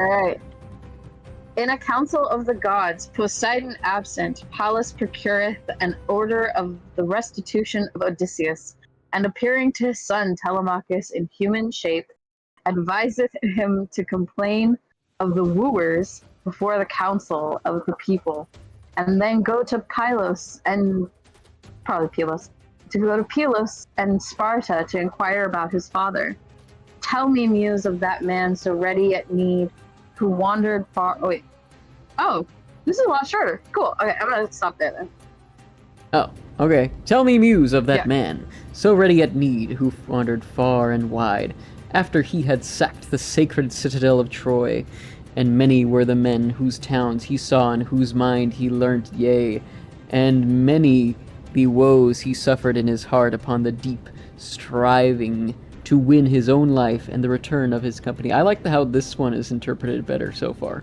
All right. In a council of the gods, Poseidon absent, Pallas procureth an order of the restitution of Odysseus, and appearing to his son Telemachus in human shape, adviseth him to complain of the wooers before the council of the people, and then go to Pylos and probably Pylos, to go to Pylos and Sparta to inquire about his father. Tell me, muse, of that man so ready at need, who wandered far. Oh, wait. Oh, this is a lot shorter. Cool. Okay, I'm gonna stop there then. Oh, okay. Tell me, muse, of that Yeah. man, so ready at need, who wandered far and wide, after he had sacked the sacred citadel of Troy. And many were the men whose towns he saw and whose mind he learnt, yea, and many the woes he suffered in his heart upon the deep, striving to win his own life and the return of his company. I like how this one is interpreted better so far.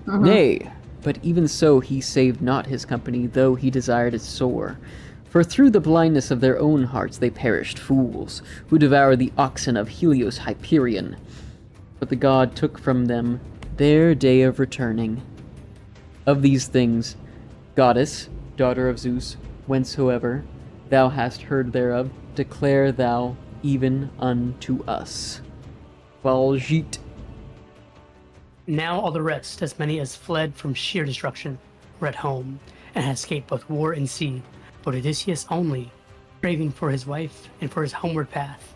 Nay, but even so he saved not his company, though he desired it sore. For through the blindness of their own hearts they perished, fools, who devoured the oxen of Helios Hyperion. But the god took from them their day of returning. Of these things, goddess, daughter of Zeus, whensoever thou hast heard thereof, declare thou even unto us. Valjeet. Now all the rest, as many as fled from sheer destruction, were at home, and had escaped both war and sea, but Odysseus only, craving for his wife and for his homeward path,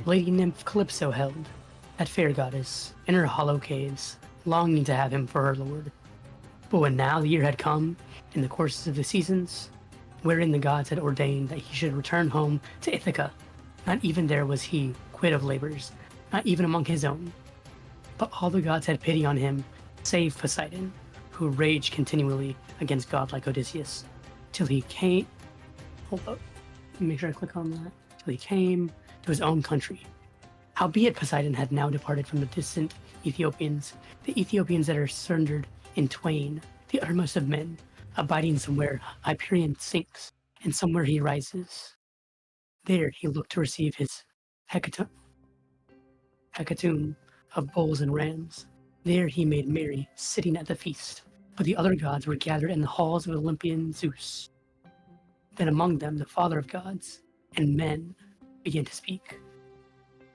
lady nymph Calypso held, that fair goddess, in her hollow caves, longing to have him for her lord. But when now the year had come, in the courses of the seasons, wherein the gods had ordained that he should return home to Ithaca, not even there was he quit of labors, not even among his own. But all the gods had pity on him, save Poseidon, who raged continually against godlike Odysseus, till he came. Hold up, let me make sure I click on that. Till he came to his own country. Howbeit Poseidon had now departed from the distant Ethiopians, the Ethiopians that are sundered in twain, the uttermost of men, abiding somewhere Hyperion sinks, and somewhere he rises. There he looked to receive his hecatomb of bulls and rams. There he made merry, sitting at the feast. But the other gods were gathered in the halls of Olympian Zeus. Then among them the father of gods and men began to speak.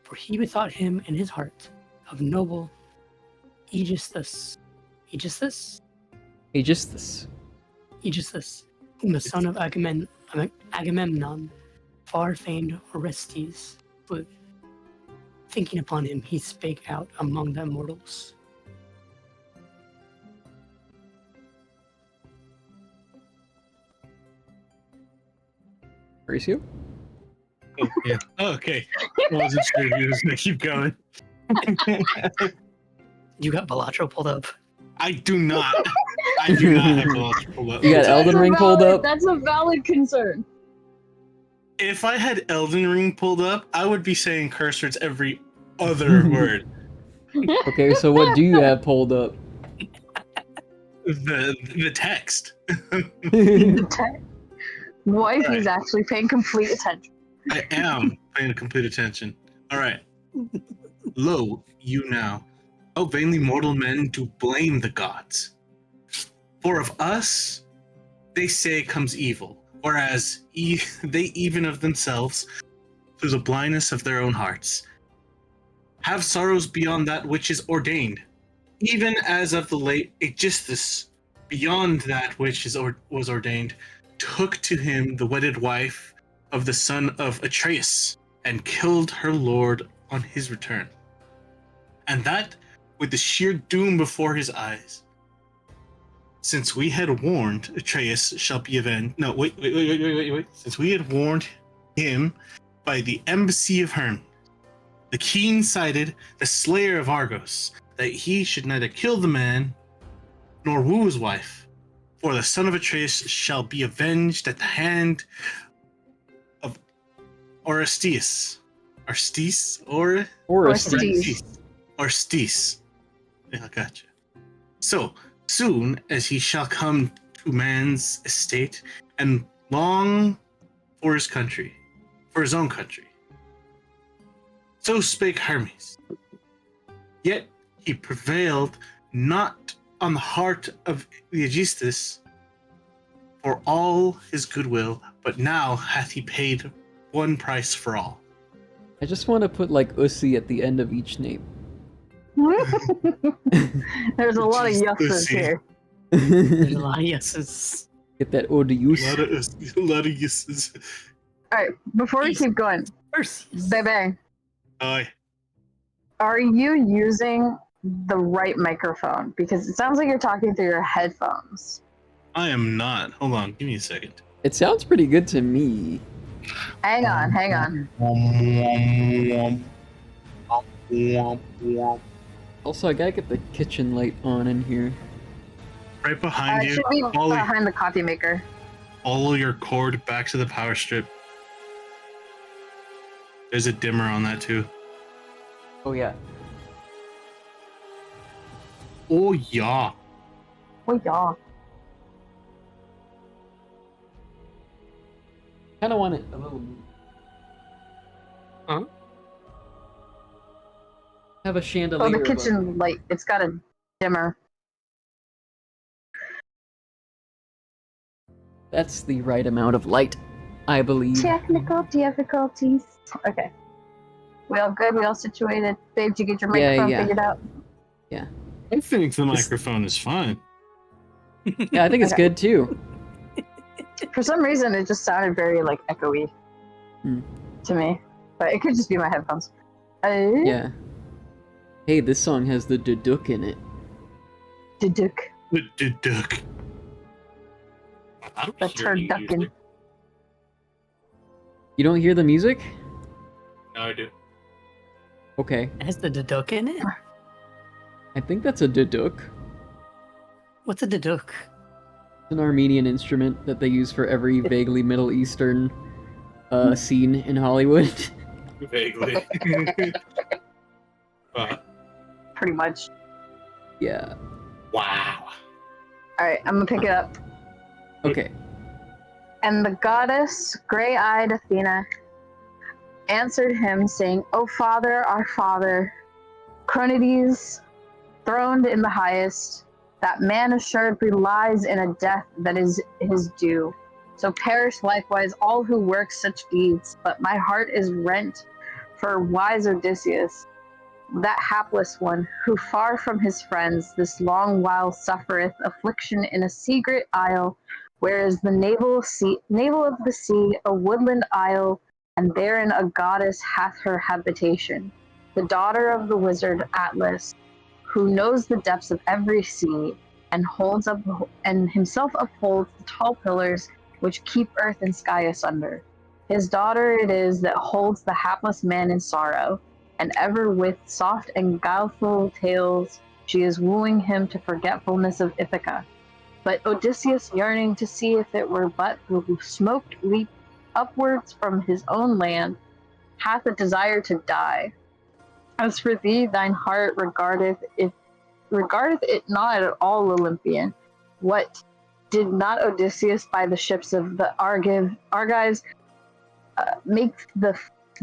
For he bethought him in his heart of noble Aegisthus, whom the son of Agamemnon, far-famed Orestes, slew. Thinking upon him, he spake out among the immortals. Mauricio? Oh, yeah. Oh, okay. I wasn't sure if you was going to keep going. You got Balatro pulled up. I do not. I do not have Velocity pulled up. You got Elden Ring pulled up? That's a valid concern. If I had Elden Ring pulled up, I would be saying curse words every other word. Okay, so what do you have pulled up? The text. Wife Right. is actually paying complete attention. I am paying complete attention. All right. Lo, you now, how vainly mortal men do blame the gods. For of us, they say comes evil, whereas they even of themselves, through the blindness of their own hearts, have sorrows beyond that which is ordained, even as of the late Aegisthus, beyond that which was ordained, took to him the wedded wife of the son of Atreus, and killed her lord on his return. And that with the sheer doom before his eyes. Since we had warned Atreus shall be avenged. No, wait. Since we had warned him by the embassy of Hermes, the keen-sighted, the slayer of Argos, that he should neither kill the man nor woo his wife, for the son of Atreus shall be avenged at the hand of Orestes. Orestes? Orestes. Yeah, gotcha. So, soon as he shall come to man's estate and long for his country, for his own country. So spake Hermes. Yet he prevailed not on the heart of the Aegisthus for all his goodwill, but now hath he paid one price for all. I just want to put like Ussi at the end of each name. There's a lot of Jeez, yeses pussy. here. There's a lot of yeses. Get that Odious. A lot of uses. Alright, before we keep going, Perseus. Bebe, Aye. are you using the right microphone? Because it sounds like you're talking through your headphones. I am not. Hold on, give me a second. It sounds pretty good to me. Hang on. Also, I gotta get the kitchen light on in here. Right behind It you. should be Follow, behind the coffee maker. follow your cord back to the power strip. There's a dimmer on that too. Oh yeah. Oh yeah. Oh, yeah. Kind of want it a little. Huh? Have a chandelier. Oh, the above kitchen me. light. It's got a dimmer. That's the right amount of light, I believe. Technical difficulties. Okay. We all good? We all situated? Babe, did you get your Yeah, microphone yeah. figured out? I think the microphone is fine. Yeah, I think it's Okay. good too. For some reason, it just sounded very, like, echoey to me. But it could just be my headphones. Yeah. Hey, this song has the duduk in it. Duduk. Duck. I don't The hear any turducken. music. You don't hear the music? No, I do. Okay. It has the deduk in it? I think that's a duduk. What's a deduk? It's an Armenian instrument that they use for every vaguely Middle Eastern scene in Hollywood. Vaguely. Pretty much. Yeah. Wow. Alright, I'm gonna pick it up. Okay. And the goddess, gray-eyed Athena, answered him, saying, O Father, our Father, Cronides, throned in the highest, that man assuredly lies in a death that is his due. So perish likewise all who work such deeds. But my heart is rent for wise Odysseus, that hapless one, who far from his friends this long while suffereth affliction in a secret isle, where is the navel of the sea, a woodland isle, and therein a goddess hath her habitation, the daughter of the wizard Atlas, who knows the depths of every sea, and holds up and himself upholds the tall pillars which keep earth and sky asunder. His daughter it is that holds the hapless man in sorrow, and ever with soft and guileful tales she is wooing him to forgetfulness of Ithaca. But Odysseus, yearning to see if it were but the smoke leap upwards from his own land, hath a desire to die. As for thee, thine heart regardeth it not at all Olympian. What did not Odysseus by the ships of the Argives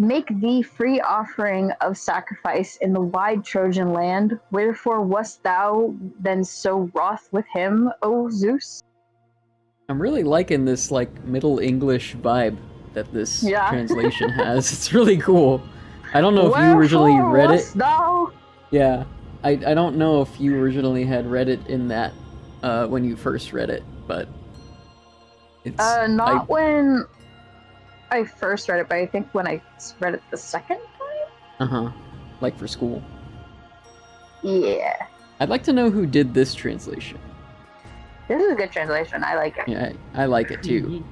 make thee free offering of sacrifice in the wide Trojan land? Wherefore wast thou then so wroth with him, O Zeus? I'm really liking this like Middle English vibe that this Yeah. translation has. It's really cool. I don't know if you originally Wherefore read it. wast thou? Yeah. I don't know if you originally had read it in that when you first read it, but it's Not when I first read it, but I think when I read it the second time? like for school. Yeah. I'd like to know who did this translation. This is a good translation. I like it. Yeah, I like it too.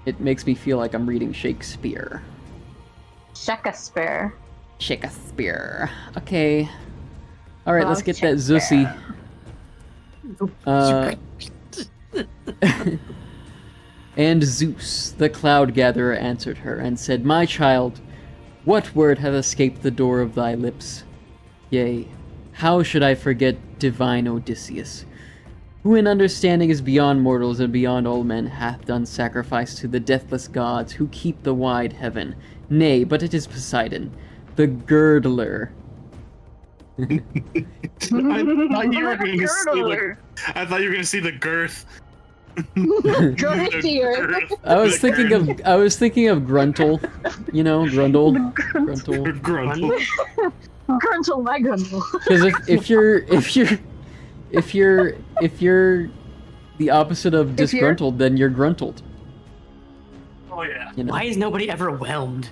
It makes me feel like I'm reading Shakespeare. Shakespeare. Shakespeare. Okay. All right, Oh, let's get that Zussi. And Zeus, the cloud gatherer, answered her and said, My child, what word hath escaped the door of thy lips? Yea, how should I forget divine Odysseus, who in understanding is beyond mortals and beyond all men, hath done sacrifice to the deathless gods who keep the wide heaven. Nay, but it is Poseidon, the girdler I thought you were going to see Girdler. I thought you were going to see the girth. Girthier. I was thinking of Gruntle. You know, Grundle. Gruntle. Gruntle. Gruntle, my Gruntle. Because if you're the opposite of If you're- disgruntled, then you're gruntled. Oh yeah. You know. Why is nobody ever whelmed?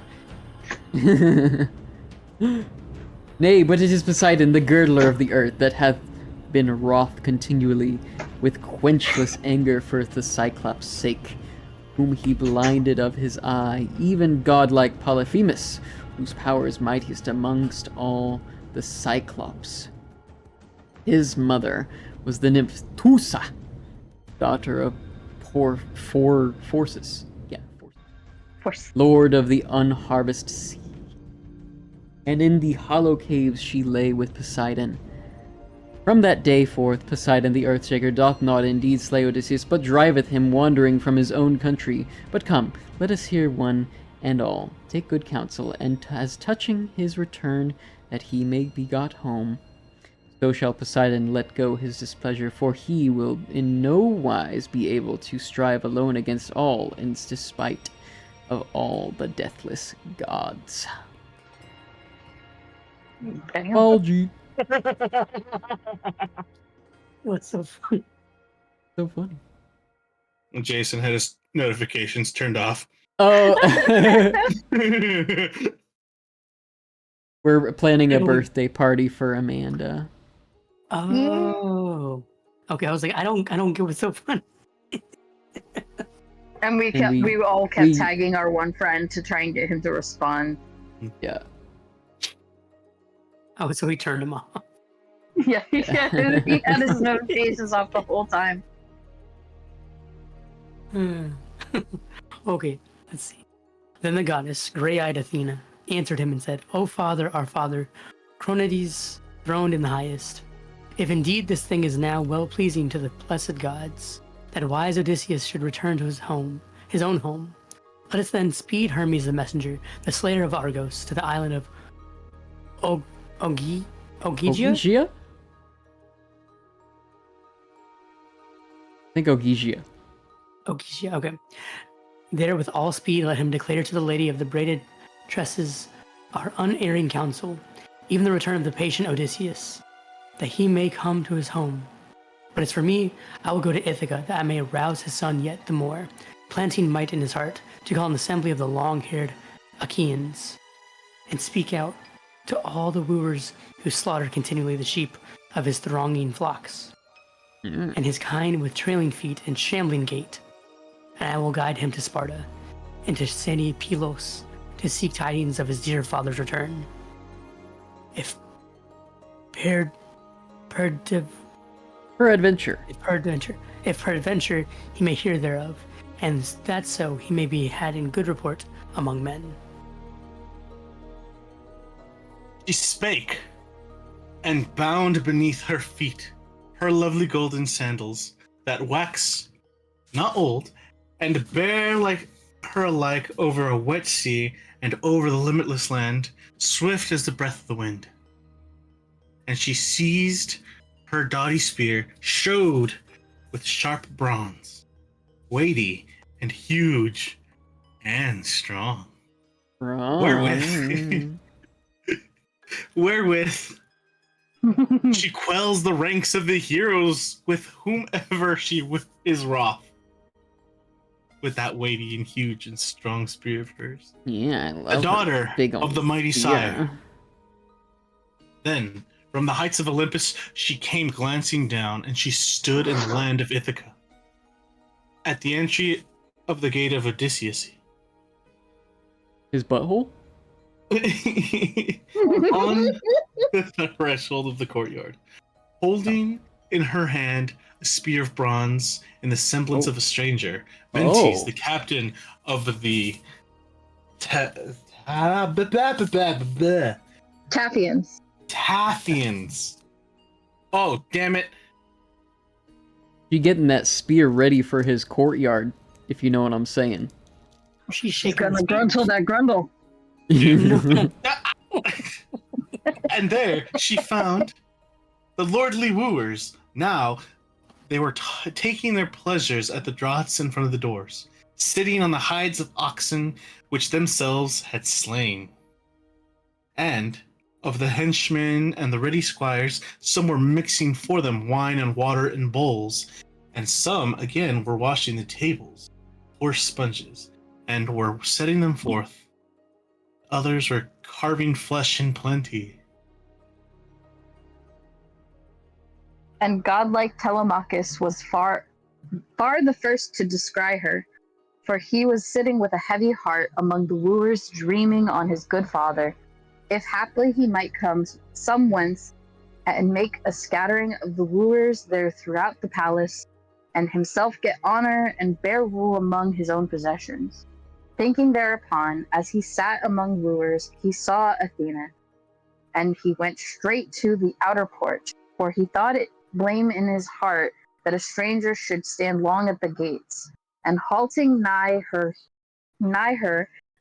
Nay, but it is Poseidon, the girdler of the earth, that hath been wroth continually with quenchless anger for the Cyclops' sake, whom he blinded of his eye, even godlike Polyphemus, whose power is mightiest amongst all the Cyclops. His mother was the nymph Tusa, daughter of Forces. Yeah, Forces. Lord of the unharvested sea. And in the hollow caves she lay with Poseidon. From that day forth, Poseidon the Earthshaker doth not indeed slay Odysseus, but driveth him wandering from his own country. But come, let us hear one and all take good counsel, and as touching his return, that he may be got home, so shall Poseidon let go his displeasure, for he will in no wise be able to strive alone against all, in despite of all the deathless gods. Algae. What's so funny? So funny. Jason had his notifications turned off. Oh, we're planning a birthday party for Amanda. Oh. Okay, I was like, I don't get what's so funny. And we all kept tagging our one friend to try and get him to respond. Yeah. Oh, so he turned him off. Yeah, he had his notifications off the whole time. Okay, let's see. Then the goddess, gray-eyed Athena, answered him and said, O father, our father, Cronades, throned in the highest, if indeed this thing is now well-pleasing to the blessed gods, that wise Odysseus should return to his own home, let us then speed Hermes the messenger, the slayer of Argos, to the island of Ogygia? Ogygia? I think Ogygia. Ogygia, okay. There with all speed let him declare to the lady of the braided tresses our unerring counsel, even the return of the patient Odysseus, that he may come to his home. But as for me, I will go to Ithaca, that I may arouse his son yet the more, planting might in his heart, to call an assembly of the long-haired Achaeans, and speak out to all the wooers who slaughter continually the sheep of his thronging flocks, and his kind with trailing feet and shambling gait. And I will guide him to Sparta, and to sandy Pylos, to seek tidings of his dear father's return. If Peradventure he may hear thereof, and that so he may be had in good report among men. She spake, and bound beneath her feet her lovely golden sandals, that wax not old, and bear like her alike over a wet sea and over the limitless land, swift as the breath of the wind. And she seized her doughty spear, showed with sharp bronze, weighty and huge and strong. Wherewith she quells the ranks of the heroes with whomever she is wroth. With that weighty and huge and strong spear of hers. Yeah, I love the daughter big of the mighty sire. Then, from the heights of Olympus, she came glancing down, and she stood in the land of Ithaca, at the entry of the gate of Odysseus. His butthole? On the threshold of the courtyard, holding in her hand a spear of bronze in the semblance of a stranger, Mentes, the captain of the Taphians. Oh, damn it. She getting that spear ready for his courtyard, if you know what I'm saying. She's She's shaking gonna gruntle that grundle. And there she found the lordly wooers. Now they were taking their pleasures at the draughts in front of the doors, sitting on the hides of oxen which themselves had slain. And of the henchmen and the ready squires, some were mixing for them wine and water in bowls, and some again were washing the tables, or sponges, and were setting them forth. Others were carving flesh in plenty. And godlike Telemachus was far the first to descry her, for he was sitting with a heavy heart among the wooers, dreaming on his good father, if haply he might come some whence and make a scattering of the wooers there throughout the palace, and himself get honor and bear rule among his own possessions. Thinking thereupon, as he sat among wooers, he saw Athena, and he went straight to the outer porch, for he thought it blame in his heart that a stranger should stand long at the gates. And halting nigh her,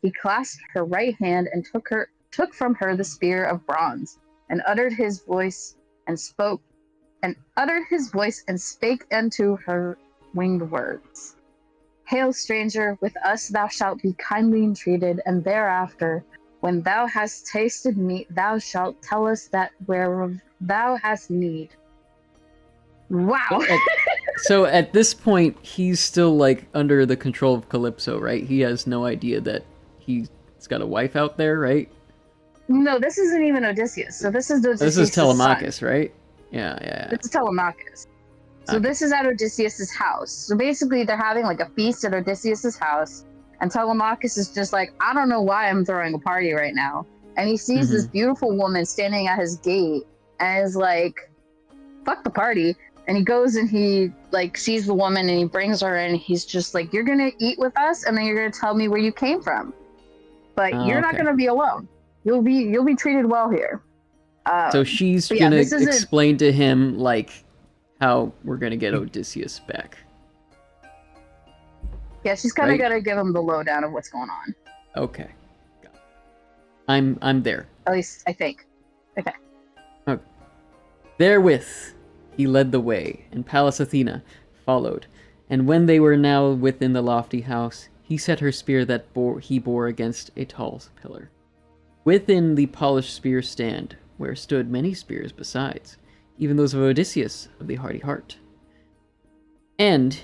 he clasped her right hand and took from her the spear of bronze, and uttered his voice and spake unto her winged words. Hail, stranger, with us thou shalt be kindly entreated, and thereafter, when thou hast tasted meat, thou shalt tell us that whereof thou hast need. Wow. So at this point, he's still like under the control of Calypso, right? He has no idea that he's got a wife out there, right? No, this isn't even Odysseus. So this is Odysseus' This is Telemachus, son. right? Yeah. This is Telemachus. So Okay. this is at Odysseus' house. So basically, they're having like a feast at Odysseus' house, and Telemachus is just like, I don't know why I'm throwing a party right now. And he sees this beautiful woman standing at his gate, and is like, fuck the party. And he goes and he like sees the woman and he brings her in. And he's just like, you're gonna eat with us, and then you're gonna tell me where you came from, but you're not gonna be alone. You'll be treated well here. So she's gonna explain to him like how we're gonna get Odysseus back. Yeah, she's kind of gonna give him the lowdown of what's going on. Okay, got it. I'm there. At least I think. Okay. Therewith he led the way, and Pallas Athena followed. And when they were now within the lofty house, he set her spear that he bore against a tall pillar. Within the polished spear stand, where stood many spears besides, even those of Odysseus of the hardy heart. And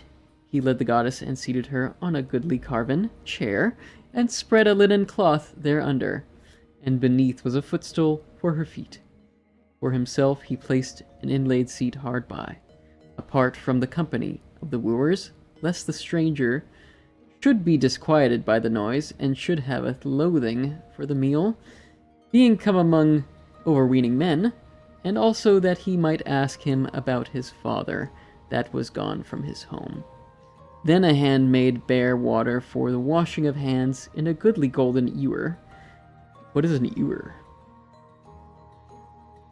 he led the goddess and seated her on a goodly carven chair, and spread a linen cloth thereunder, and beneath was a footstool for her feet. For himself he placed an inlaid seat hard by, apart from the company of the wooers, lest the stranger should be disquieted by the noise, and should have a loathing for the meal, being come among overweening men, and also that he might ask him about his father, that was gone from his home. Then a handmaid bare water for the washing of hands in a goodly golden ewer. What is an ewer?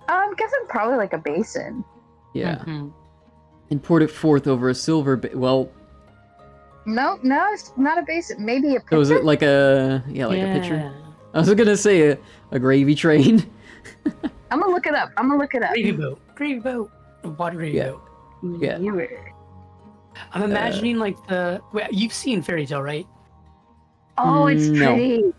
I'm guessing probably like a basin. Yeah. And poured it forth over a silver well, No, it's not a basin. Maybe a pitcher. so is it like a a pitcher? I was gonna say a gravy train. I'm gonna look it up. Gravy boat, water gravy boat. Yeah. I'm imagining like you've seen Fairy Tale, right? Oh, it's pretty.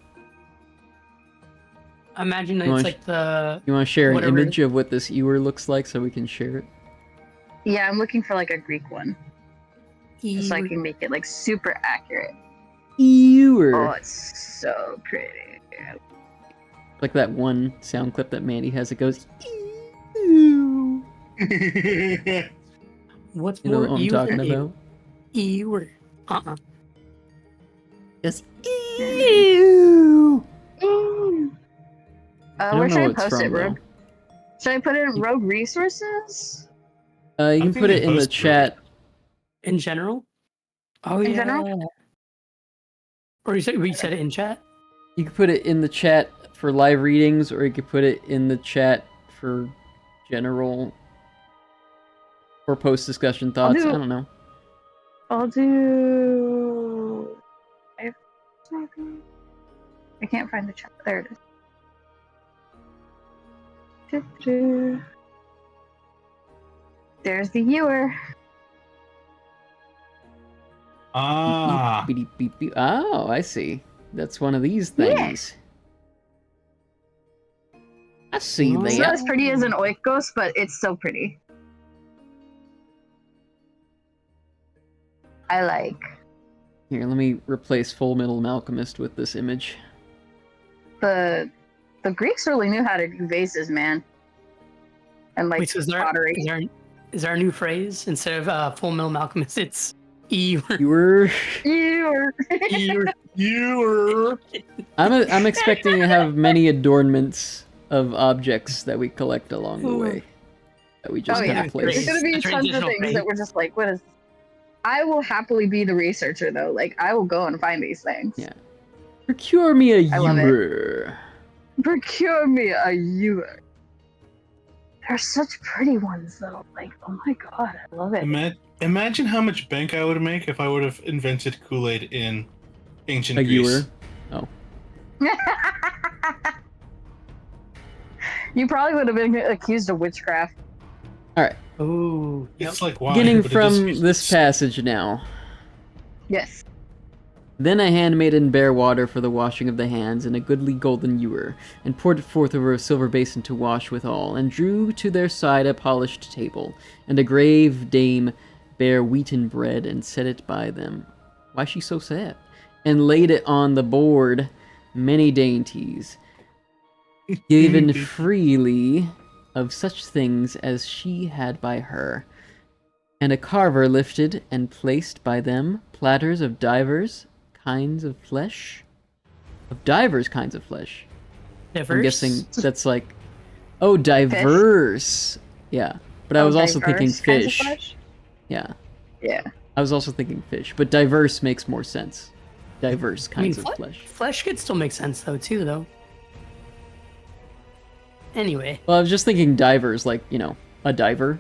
Imagine it's like the. You want to share an image of what this ewer looks like so we can share it? Yeah, I'm looking for like a Greek one, so I can make it like super accurate. Ewer. Oh, it's so pretty. Like that one sound clip that Mandy has. It goes. Ew. What's you know more what I'm talking about? Ewer. Just ew. Where should I post it, Rogue? Should I put it in Rogue Resources? You can put it in the chat. In general? Oh, in general? Or you said it in chat? You can put it in the chat for live readings, or you could put it in the chat for general or post-discussion thoughts. I don't know. I'll do... I can't find the chat. There it is. There's the ewer. Ah, Beep, beep, beep, beep. Oh, I see. That's one of these things. I see It's It's not that. as pretty as an oikos, but it's still pretty. I like. Here, let me replace Full Metal Alchemist with this image. The Greeks really knew how to do vases, man. And like Wait, so pottery. is there a new phrase instead of Full Metal Alchemist? It's ewer. You were. Ewer. Ewer. I'm expecting to have many adornments of objects that we collect along the way. That we just Oh kind yeah, of Great. there's place. gonna be A tons of transitional things phase. that we're just like, what is? I will happily be the researcher though. Like I will go and find these things. Yeah. Procure me a I love it. ewer. Procure me a ewer. They're such pretty ones though. Like, oh my god, I love it. Imagine how much bank I would make if I would have invented Kool-Aid in ancient A Greece. ewer. Oh. You probably would have been accused of witchcraft. Alright. Ooh. Yep. It's like wine. Beginning but it doesn't from use this passage now. Yes. Then a handmaiden bare water for the washing of the hands in a goodly golden ewer, and poured it forth over a silver basin to wash withal, and drew to their side a polished table, and a grave dame bare wheaten bread, and set it by them. Why she so sad? And laid it on the board many dainties, given freely of such things as she had by her. And a carver lifted and placed by them platters of divers kinds of flesh. Of divers kinds of flesh. Diverse? I'm guessing that's like, oh, diverse. Yeah, but I was also thinking Diverse kinds of fish. flesh? Yeah, Yeah. I was also thinking fish, but diverse makes more sense. Diverse kinds of flesh. Flesh could still make sense though, too, though. Anyway. Well, I was just thinking divers, like, you know, a diver.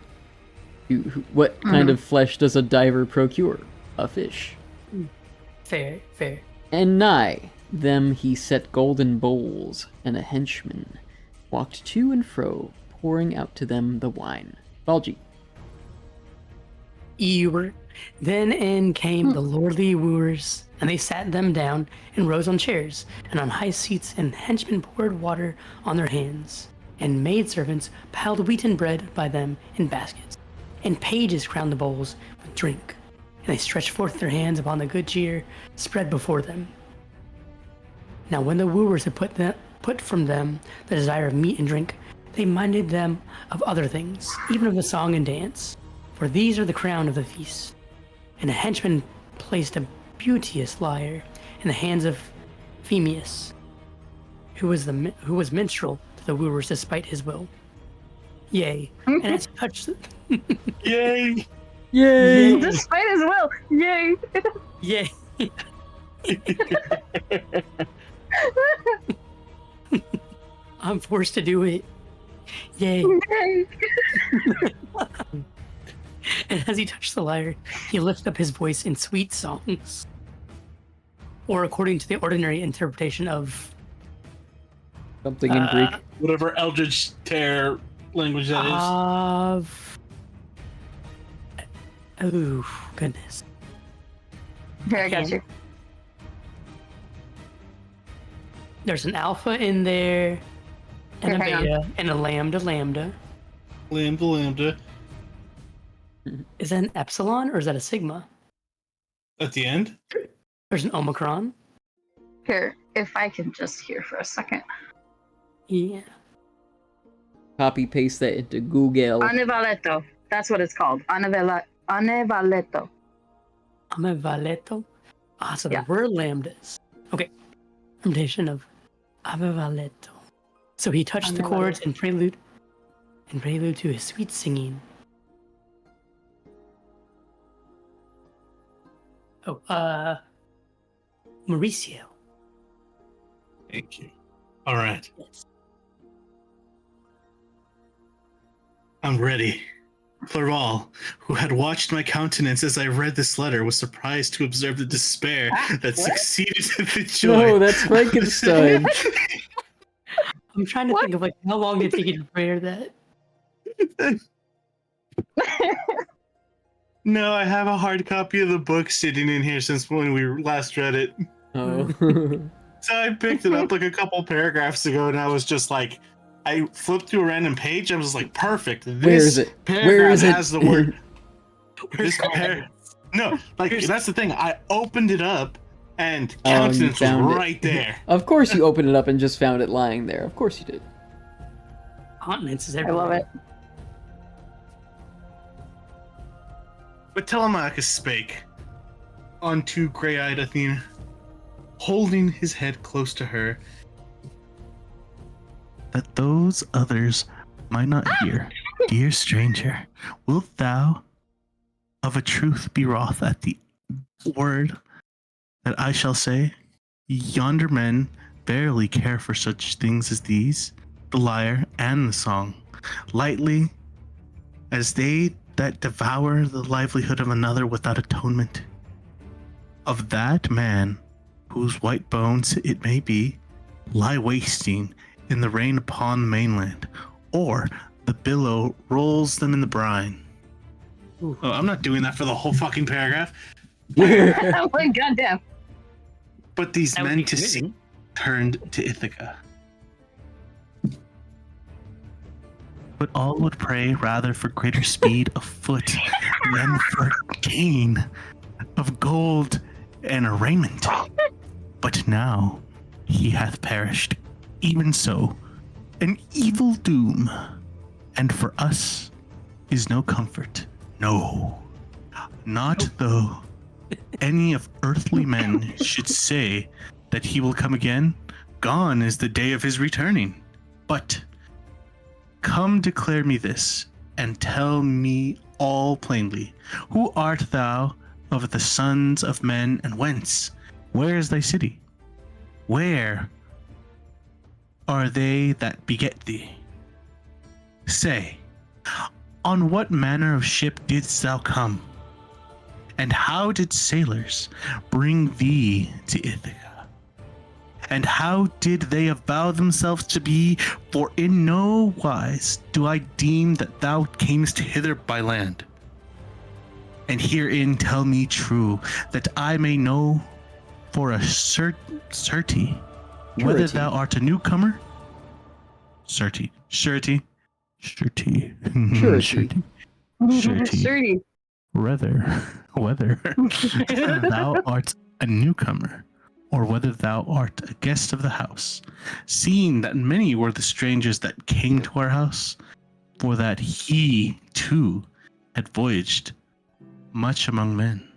What kind of flesh does a diver procure? A fish. Fair. And nigh them he set golden bowls, and a henchman walked to and fro, pouring out to them the wine. Balji. Ewer. Then in came the lordly wooers, and they sat them down and rose on chairs, and on high seats, and henchmen poured water on their hands, and maidservants piled wheaten bread by them in baskets, and pages crowned the bowls with drink, and they stretched forth their hands upon the good cheer spread before them. Now when the wooers had put from them the desire of meat and drink, they minded them of other things, even of the song and dance, for these are the crown of the feast. And a henchman placed a beauteous lyre in the hands of Phemius, who was minstrel to the wooers despite his will. Yea, and as he touched Yay! Yay! Despite his will. Yay. Yay. I'm forced to do it. Yay. Yay. And as he touched the lyre, he lifted up his voice in sweet songs. Or according to the ordinary interpretation of Something in Greek. Whatever Eldritch Terror language that is. Oh, goodness. Here, I got you. There's an alpha in there, and a Here, hang on. beta, and a lambda. Lambda. Is that an epsilon or is that a sigma? At the end? There's an omicron. Here, if I can just hear for a second. Yeah. Copy paste that into Google. Anevaleto. That's what it's called. Anevaleto. Amevaleto. Ah, so Yeah. there were lambdas. Okay. Interpretation of Amevaleto. So he touched the chords in prelude to his sweet singing. Oh, Mauricio. Thank you. All right. Yes. I'm ready. Clerval, who had watched my countenance as I read this letter, was surprised to observe the despair that succeeded in the joy. No, that's Frankenstein. I'm trying to think of like how long did it take you to prepare that? No, I have a hard copy of the book sitting in here since when we last read it. Oh. So I picked it up like a couple paragraphs ago, and I was just like, I flipped through a random page. I was like, perfect. This Where is it? paragraph Where is it? has the word. Where's This no, like Here's- that's the thing. I opened it up, and Oh, and you countenance was found it. right there. Of course you opened it up and just found it lying there. Of course you did. continents is I everywhere. love it. But Telemachus spake unto grey-eyed Athena, holding his head close to her, that those others might not hear. Dear stranger, wilt thou of a truth be wroth at the word that I shall say? Yonder men barely care for such things as these, the lyre and the song, lightly as they that devour the livelihood of another without atonement. Of that man, whose white bones, it may be, lie wasting in the rain upon the mainland, or the billow rolls them in the brine. Ooh. Oh, I'm not doing that for the whole fucking paragraph. Oh my goddamn. But these That would men be to sea committing. turned to Ithaca. But all would pray rather for greater speed of foot than for gain of gold and raiment. But now he hath perished, even so, an evil doom. And for us is no comfort, no, not though any of earthly men should say that he will come again. Gone is the day of his returning. But come declare me this, and tell me all plainly. Who art thou of the sons of men, and whence? Where is thy city? Where are they that beget thee? Say, on what manner of ship didst thou come? And how did sailors bring thee to Ithaca? And how did they avow themselves to be? For in no wise do I deem that thou camest hither by land. And herein tell me true, that I may know for a certy whether Surety. thou art a newcomer. Surety. Surety. Surety. Surety. Surety. Surety. Whether thou art a newcomer, or whether thou art a guest of the house, seeing that many were the strangers that came to our house, for that he too had voyaged much among men.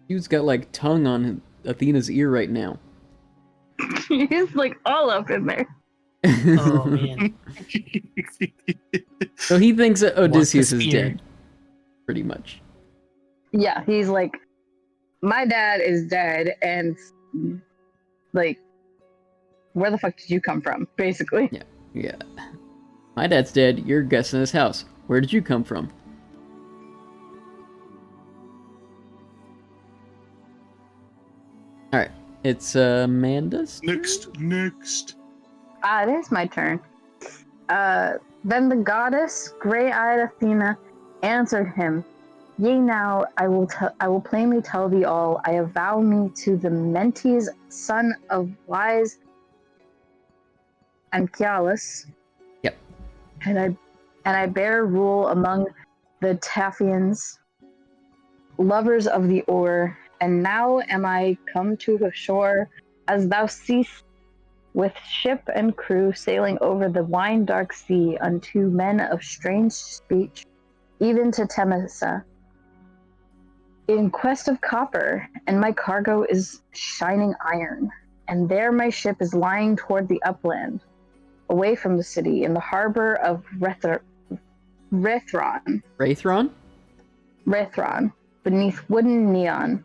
Dude's got like tongue on Athena's ear right now. He's like all up in there. Oh man. So he thinks that Odysseus is spear. dead. Pretty much. Yeah, he's like, my dad is dead, and like, where the fuck did you come from? Basically. Yeah. My dad's dead. You're guessing his house. Where did you come from? Alright. It's Amanda's turn? Next. It is my turn. Then the goddess, gray-eyed Athena, answered him, Yea, now I will plainly tell thee all. I avow me to the Mentes, son of wise Anchialus. Yep. And I bear rule among the Taphians, lovers of the oar. And now am I come to the shore, as thou seest, with ship and crew sailing over the wine-dark sea unto men of strange speech, even to Temesa, in quest of copper, and my cargo is shining iron. And there my ship is lying toward the upland, away from the city, in the harbor of Rethron, Wraithron? beneath wooden neon.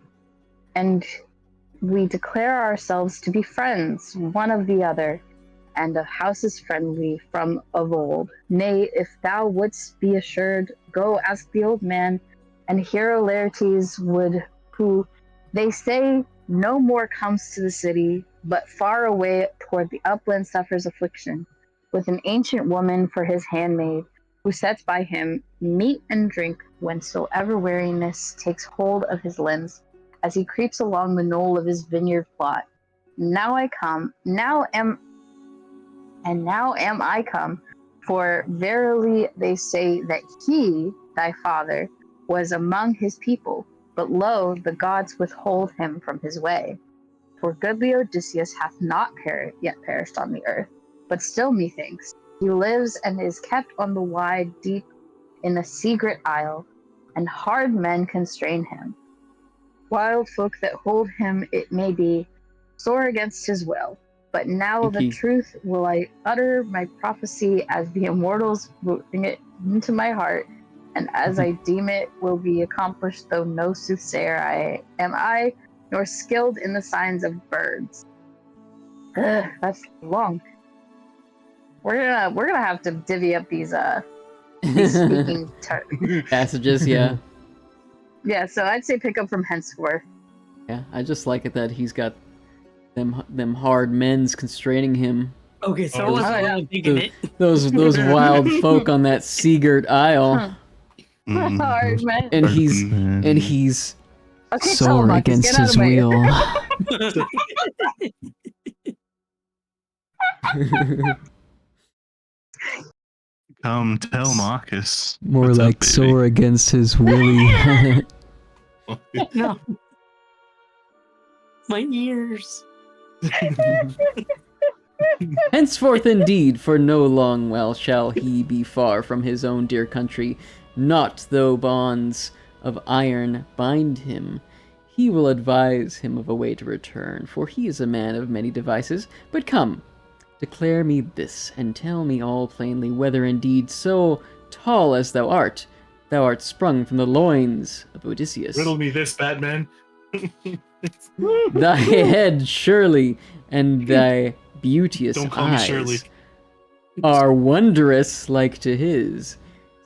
And we declare ourselves to be friends, one of the other, and of houses friendly from of old. Nay, if thou wouldst be assured, go ask the old man, and hear Laertes would, who, they say, no more comes to the city, but far away toward the upland suffers affliction. with an ancient woman for his handmaid, who sets by him meat and drink whensoever weariness takes hold of his limbs, as he creeps along the knoll of his vineyard plot. Now I come, now am I come, for verily they say that he, thy father, was among his people, but lo, the gods withhold him from his way. For goodly Odysseus hath not yet perished on the earth, but still methinks he lives and is kept on the wide deep in a secret isle, and hard men constrain him. Wild folk that hold him, it may be, sore against his will. But now of a Pinky. truth will I utter my prophecy as the immortals will bring it into my heart, and as I deem it will be accomplished, though no soothsayer am I, nor skilled in the signs of birds. That's long. We're gonna have to divvy up these speaking passages, yeah. Yeah, so I'd say pick up from henceforth. Yeah, I just like it that he's got them hard men's constraining him. Okay, so I Oh, wasn't yeah. really thinking it. Those wild folk on that Seagirt Isle. Hard man. And he's Okay, sore Telemachus, against get out his of my will. Come tell Marcus. More What's up, like baby? sore against his willy. No. My ears. Henceforth indeed, for no long while shall he be far from his own dear country, not though bonds of iron bind him. He will advise him of a way to return, for he is a man of many devices. But come, declare me this, and tell me all plainly, whether indeed so tall as thou art sprung from the loins of Odysseus. Riddle me this, Batman. Thy head surely, and thy beauteous Don't call me eyes Shirley. are wondrous like to his,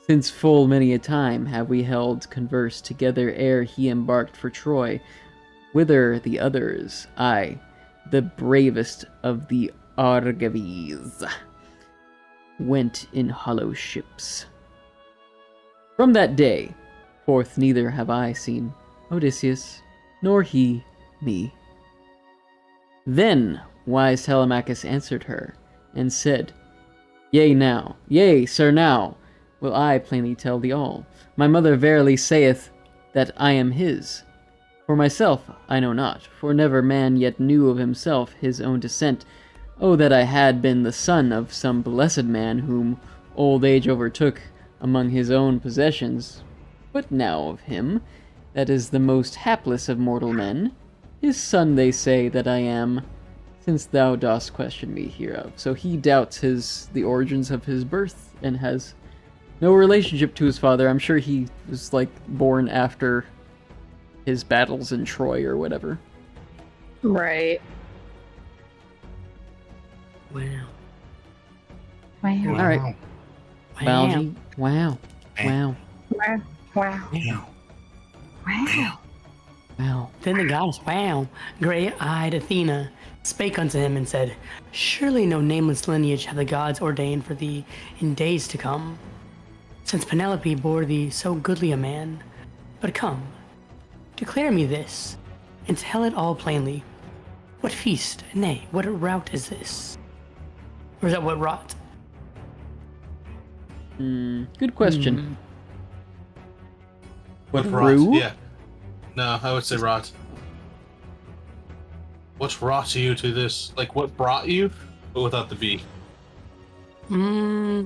since full many a time have we held converse together ere he embarked for Troy, whither the others, I, the bravest of the Argives, went in hollow ships. From that day forth neither have I seen Odysseus, nor he me. Then wise Telemachus answered her, and said, Yea, sir, now will I plainly tell thee all. My mother verily saith that I am his. For myself I know not, for never man yet knew of himself his own descent. Oh, that I had been the son of some blessed man whom old age overtook among his own possessions. But now of him, that is the most hapless of mortal men, his son they say that I am, since thou dost question me hereof. So he doubts the origins of his birth, and has no relationship to his father. I'm sure he was, like, born after his battles in Troy or whatever. Right. Wow. Wow. All right. Wow. Biology. Wow. Wow. Wow. Wow. Wow. Wow. Wow. Then the goddess, gray-eyed Athena, spake unto him and said, Surely no nameless lineage have the gods ordained for thee in days to come, since Penelope bore thee so goodly a man. But come, declare me this, and tell it all plainly. What feast, nay, what rout is this? Or is that what rot? Good question. What Rot? brew? Yeah. No, I would say rot. What's brought you to this? Like, what brought you, but without the B? I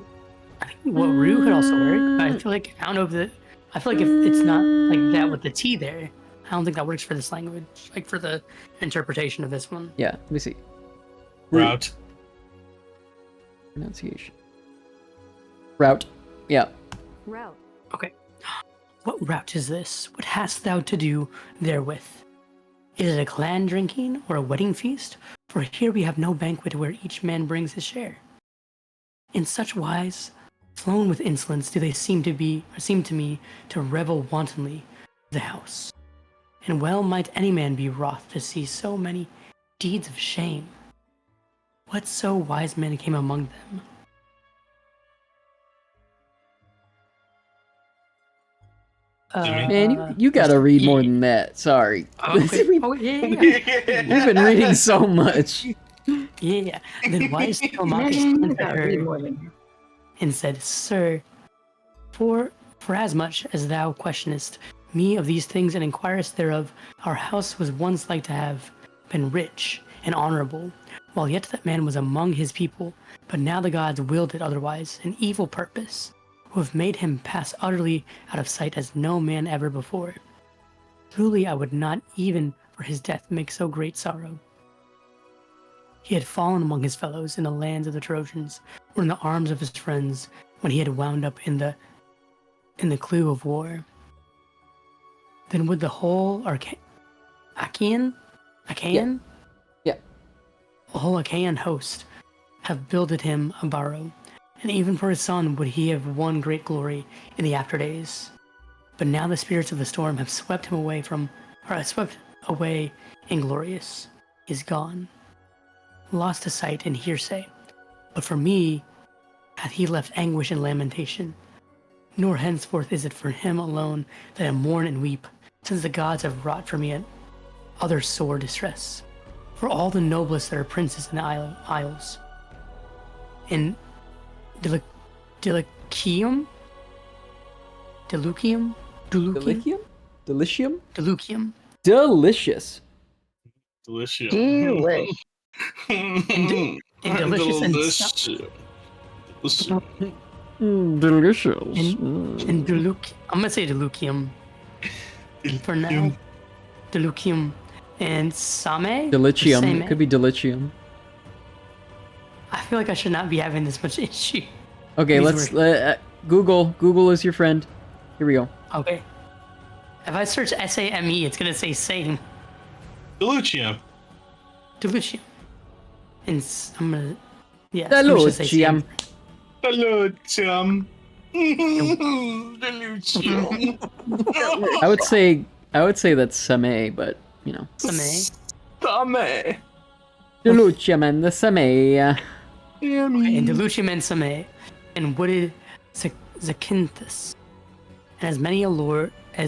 think what roux could also work, but I feel like, I don't know if I feel like if it's not like that with the T there, I don't think that works for this language, like for the interpretation of this one. Yeah, let me see. Route. Pronunciation. Route. Yeah. Route. Okay. What route is this? What hast thou to do therewith? Is it a clan drinking or a wedding feast? For here we have no banquet where each man brings his share. In such wise, flown with insolence, do they seem to me to revel wantonly in the house. And well might any man be wroth to see so many deeds of shame. What so wise men came among them? Man, you gotta read more than that. Sorry. Okay. We've Oh, yeah. been reading so much. Yeah. Then wise Telemachus You answered gotta read her more than and said, Sir, for as much as thou questionest me of these things and inquirest thereof, our house was once like to have been rich and honorable, while yet that man was among his people, but now the gods willed it otherwise, an evil purpose, who have made him pass utterly out of sight as no man ever before. Truly I would not even for his death make so great sorrow. He had fallen among his fellows in the lands of the Trojans, or in the arms of his friends, when he had wound up in the clue of war. Then would the whole Achaean? Yeah. The whole Achaean host have builded him a barrow, and even for his son would he have won great glory in the after days. But now the spirits of the storm have swept him away swept away inglorious. He is gone, lost to sight and hearsay. But for me hath he left anguish and lamentation. Nor henceforth is it for him alone that I mourn and weep, since the gods have wrought for me an other sore distress. For all the noblest that are princes in the isles, in Dulucium, Delicium? Delicious. Delicious. Delish. And delicious and Delicious. and I'm gonna say Dulucium for now. Dulucium and Same. Delicium. Same. It could be delicium. I feel like I should not be having this much issue. Okay, These let's Google. Google is your friend. Here we go. Okay. If I search SAME, it's gonna say same. Delucia. Dulucium. And I'm gonna. Yeah. I'm gonna say Delicium. same. Hello, Chum. Delucia. I would say that's Same, but you know. Same. Dame. Delicium and the Same. Okay, and Dulucium and Same, and wooded Zacynthus, and as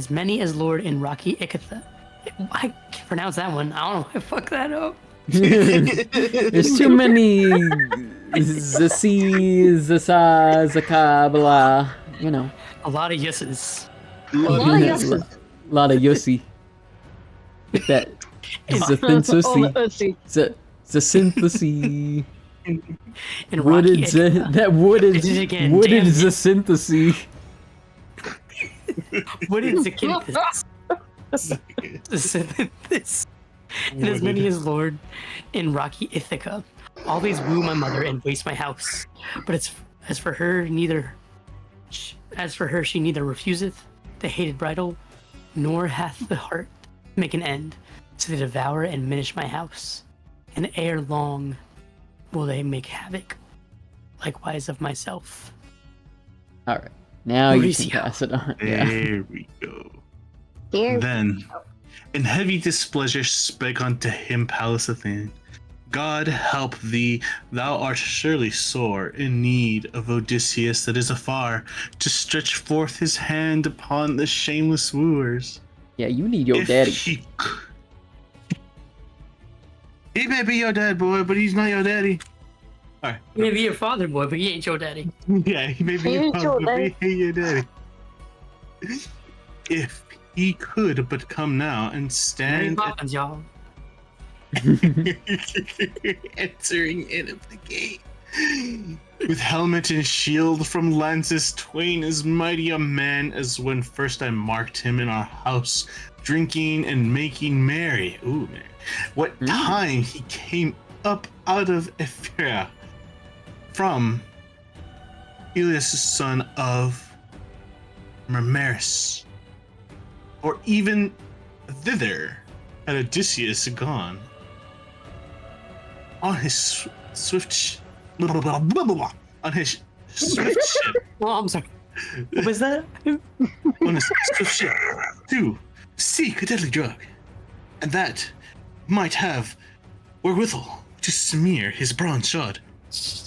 many as Lord in rocky Icatha. I can pronounce that one. I don't know. I fucked that up. There's too many Zasa, Zaka, blah. You know. A lot of yeses. A lot of yeses. Lot of yossi. Like that. Zacynthusy. Zacynthusy. In Wooded rocky Icatha. that wooded Again, wooded damn it. Zacynthusy. Wooded Zacynthus. Zacynthus. And as many as Lord in rocky Ithaca. Always woo my mother and waste my house. But as for her, she neither refuseth the hated bridal, nor hath the heart to make an end, so they devour and minish my house. And ere long will they make havoc, likewise of myself. All right. Now you Mauricio. can pass it on. Yeah. There we go. Dear Then, in heavy displeasure, spake unto him Pallas Athene, God help thee, thou art surely sore in need of Odysseus that is afar, to stretch forth his hand upon the shameless wooers. Yeah, you need your If daddy. He may be your dad, boy, but he's not your daddy. Alright. He may be your father, boy, but he ain't your daddy. Yeah, he may be He your ain't father, your but daddy. he ain't your daddy. If he could but come now and Mary stand Poppins, y'all. entering in at the gate with helmet and shield from lances twain, as mighty a man as when first I marked him in our house, drinking and making merry. Ooh, man. What time he came up out of Ephyra from Peleus, son of Mermeris, or even thither had Odysseus gone on his swift on his swift ship, Oh, I'm sorry. What was that? on his swift ship to seek a deadly drug, and that might have wherewithal to smear his bronze-shod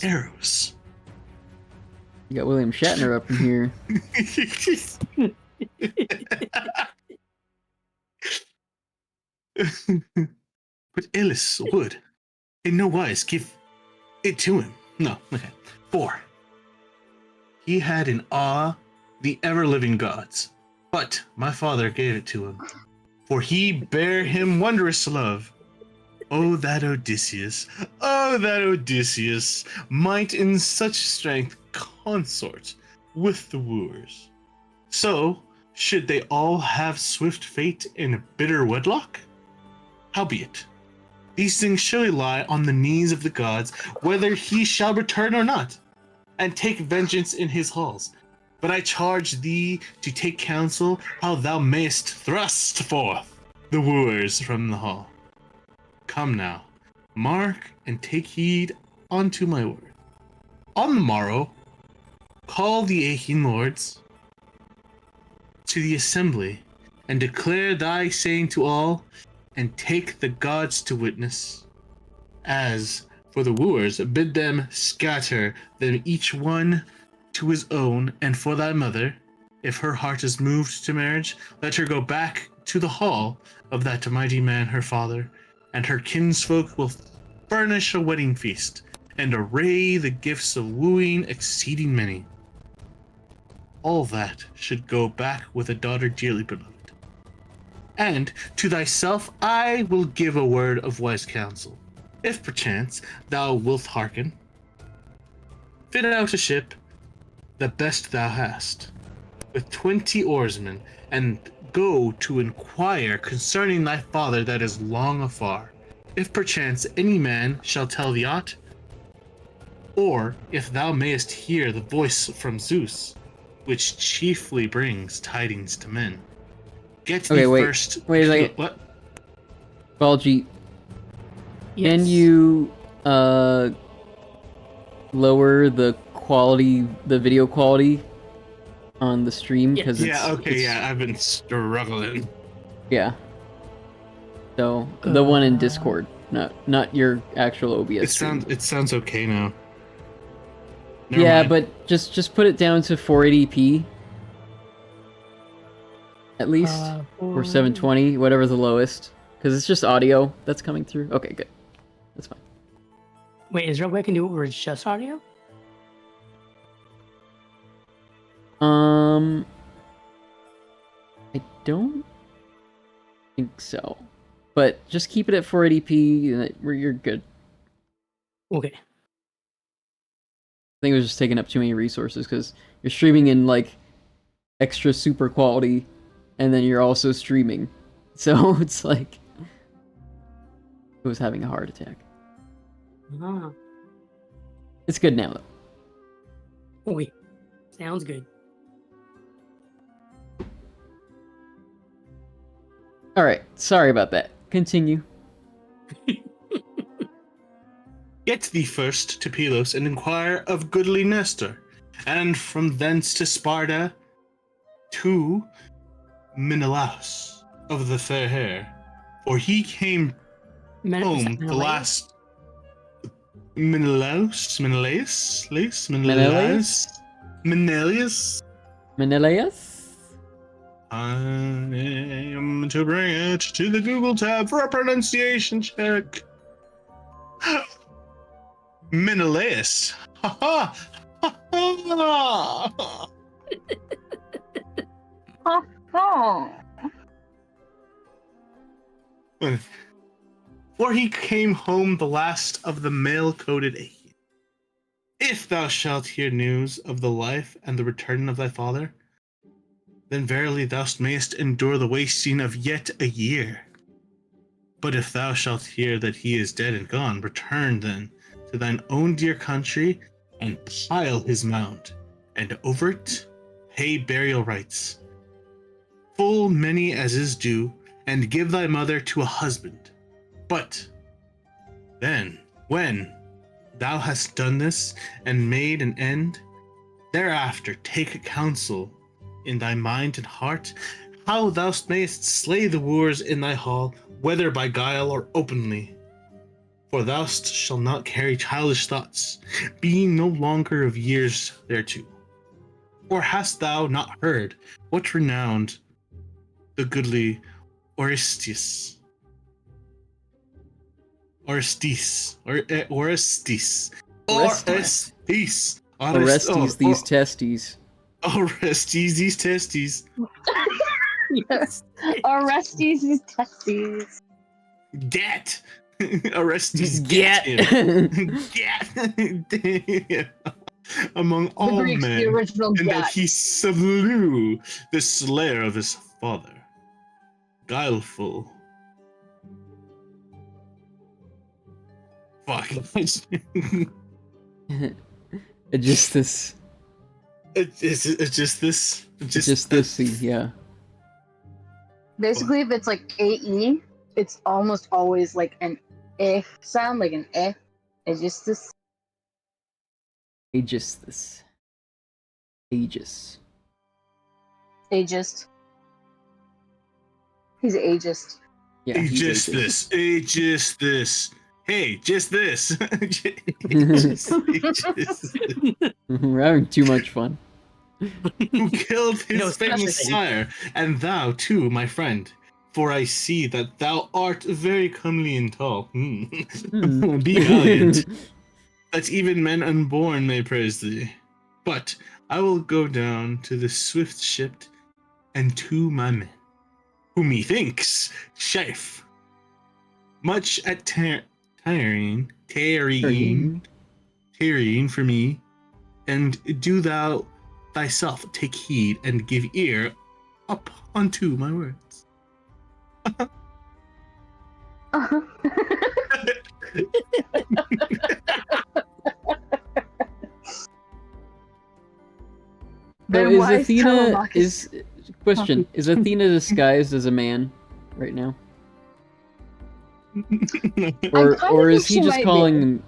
arrows. You got William Shatner up in here. But Ellis would in no wise give it to him. No, okay. 4. He had in awe the ever-living gods, but my father gave it to him, for he bare him wondrous love. Oh, that Odysseus might in such strength consort with the wooers. So should they all have swift fate in bitter wedlock? Howbeit, these things surely lie on the knees of the gods, whether he shall return or not, and take vengeance in his halls. But I charge thee to take counsel how thou mayest thrust forth the wooers from the hall. Come now, mark and take heed unto my word. On the morrow, call the Aegean lords to the assembly, and declare thy saying to all, and take the gods to witness. As for the wooers, bid them scatter them each one to his own, and for thy mother, if her heart is moved to marriage, let her go back to the hall of that mighty man her father, and her kinsfolk will furnish a wedding feast, and array the gifts of wooing exceeding many. All that should go back with a daughter dearly beloved. And to thyself I will give a word of wise counsel, if perchance thou wilt hearken. Fit out a ship, the best thou hast, with 20 oarsmen, and go to inquire concerning thy father that is long afar, if perchance any man shall tell thee aught, or if thou mayest hear the voice from Zeus, which chiefly brings tidings to men. Get thee first. Wait a second. What? Baljeet, Yes. can you lower the quality, the video quality on the stream? Yes. Because Yeah, okay, yeah, I've been struggling. Yeah. So the one in Discord, not your actual OBS. It sounds okay now. Never mind. But just put it down to 480p. At least, or 720, whatever the lowest, because it's just audio that's coming through. Okay, good. That's fine. Wait, is there a way I can do it where it's just audio? I don't think so, but just keep it at 480p, where you're good. Okay. I think it was just taking up too many resources because you're streaming in like extra super quality, and then you're also streaming, so it's like it was having a heart attack. Ah. It's good now though. Okay. Sounds good. All right, sorry about that. Continue. Get thee first to Pylos and inquire of goodly Nestor, and from thence to Sparta, to Menelaus of the fair hair, for he came home the last. Menelaus. I am to bring it to the Google tab for a pronunciation check. Menelaus. Ha ha. Ha ha. Oh. For he came home the last of the male-coded Aegean. If thou shalt hear news of the life and the return of thy father, then verily thou mayest endure the wasting of yet a year. But if thou shalt hear that he is dead and gone, return then to thine own dear country, and pile his mound, and over it pay burial rites, full many as is due, and give thy mother to a husband. But then, when thou hast done this, and made an end, thereafter take counsel in thy mind and heart, how thou mayest slay the wooers in thy hall, whether by guile or openly. For thou shalt not carry childish thoughts, being no longer of years thereto. Or hast thou not heard what renowned the goodly Orestes? Orestes. Orestes. Orestes These testes. Orestes these testes. Yes. Orestes' testes. Get Orestes Get. him. Get among The all Greeks, men, the original and that gat. he slew the slayer of his father. Guileful. Fuck. Just this. It's just this. Just this scene, yeah. Basically, if it's like AE, it's almost always like an eh sound, like an eh. It's just this. Aegis. Ageist. He's ageist. Yeah, Hey, he's just ageist. this. Hey, just this. Hey, just this. We're having too much fun. Who killed his No, famous especially- sire, and thou too, my friend. For I see that thou art very comely and tall. Hmm. Be valiant, that even men unborn may praise thee. But I will go down to the swift-shipped and to my men, who methinks chafe much at tarrying for me, and do thou thyself take heed and give ear up unto my words. So Then is why Athena Telemachus- is Athena disguised as a man right now? Or kinda is think he she just might be. calling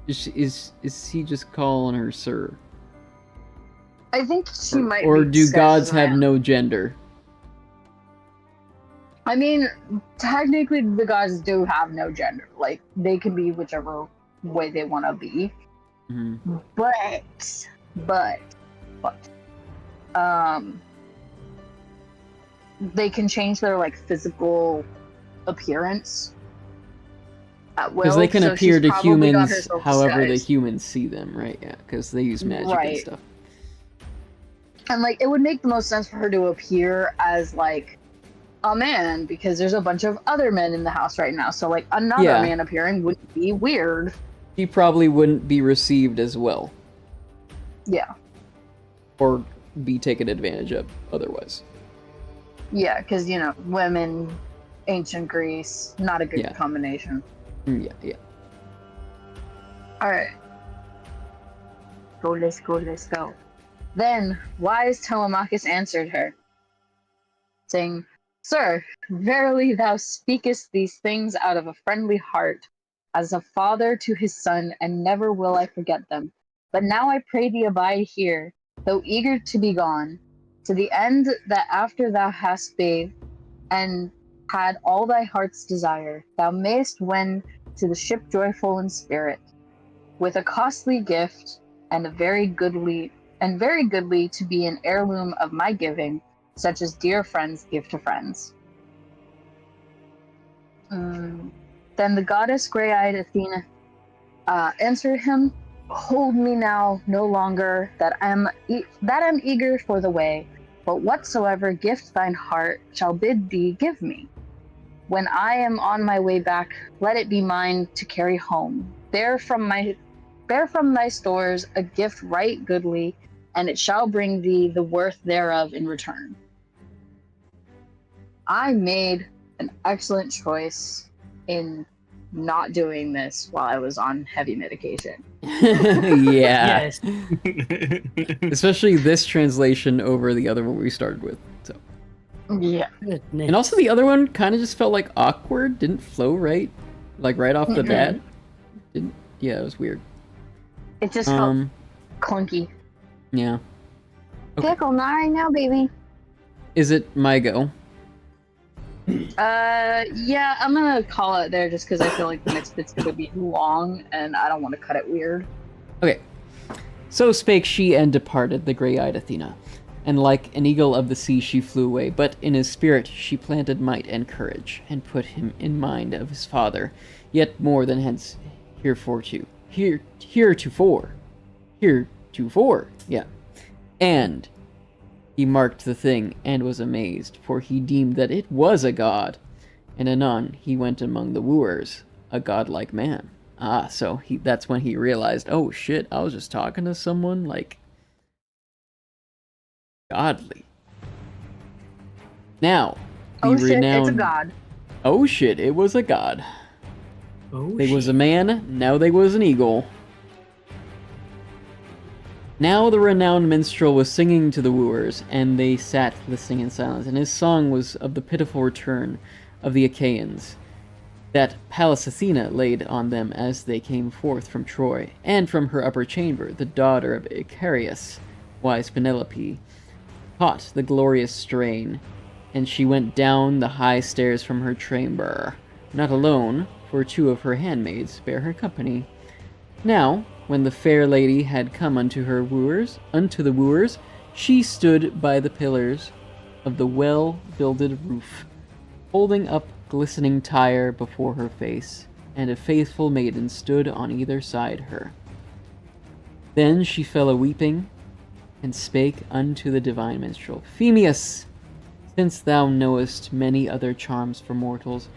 is he just calling her sir? I think she might Or be do disguised gods as a have man. no gender? I mean, technically, the gods do have no gender. Like, they can be whichever way they want to be. Mhm. But, they can change their, like, physical appearance at will. Because they can so appear she's to probably got humans herself however the disguised. humans see them, right? Yeah, because they use magic and Right. stuff. And, like, it would make the most sense for her to appear as, like, a man, because there's a bunch of other men in the house right now. So, like, another Yeah. man appearing would be weird. He probably wouldn't be received as well, Yeah. or be taken advantage of otherwise. Yeah, because, you know, women, ancient Greece, not a good Yeah. combination. Yeah. Alright. Let's go. Then, wise Telemachus answered her, saying, Sir, verily thou speakest these things out of a friendly heart, as a father to his son, and never will I forget them. But now I pray thee abide here, though eager to be gone, to the end that after thou hast bathed, and had all thy heart's desire, thou mayest wend to the ship joyful in spirit, with a costly gift, and very goodly to be an heirloom of my giving, such as dear friends give to friends. Then the goddess gray-eyed Athena answered him, Hold me now no longer, that I'm eager for the way, but whatsoever gift thine heart shall bid thee give me. When I am on my way back, let it be mine to carry home. Bear from thy stores a gift right goodly, and it shall bring thee the worth thereof in return. I made an excellent choice in not doing this while I was on heavy medication. Yeah. Yes. Especially this translation over the other one we started with. So. Yeah. Goodness. And also the other one kind of just felt like awkward, didn't flow right, like right off the bat. Didn't. Yeah, it was weird. It just felt clunky. Yeah. Okay. Pickle 9 now, baby. Is it my go? Yeah, I'm gonna call it there just because I feel like the next bit's gonna be long and I don't want to cut it weird. Okay. So spake she and departed, the grey-eyed Athena. And like an eagle of the sea she flew away, but in his spirit she planted might and courage, and put him in mind of his father, yet more than hence heretofore. Yeah. And he marked the thing, and was amazed, for he deemed that it was a god. And anon he went among the wooers, a godlike man. So that's when he realized, oh shit, I was just talking to someone, like, godly. Now, the renowned... it's a god. Oh shit, it was a god. Oh, They was a man, now they was an eagle. Now the renowned minstrel was singing to the wooers, and they sat listening in silence, and his song was of the pitiful return of the Achaeans, that Pallas Athena laid on them as they came forth from Troy, and from her upper chamber, the daughter of Icarius, wise Penelope, caught the glorious strain, and she went down the high stairs from her chamber, not alone, for two of her handmaids bare her company. Now, when the fair lady had come unto the wooers, she stood by the pillars of the well-builded roof, holding up glistening tire before her face, and a faithful maiden stood on either side her. Then she fell a-weeping, and spake unto the divine minstrel, Phemius, since thou knowest many other charms for mortals,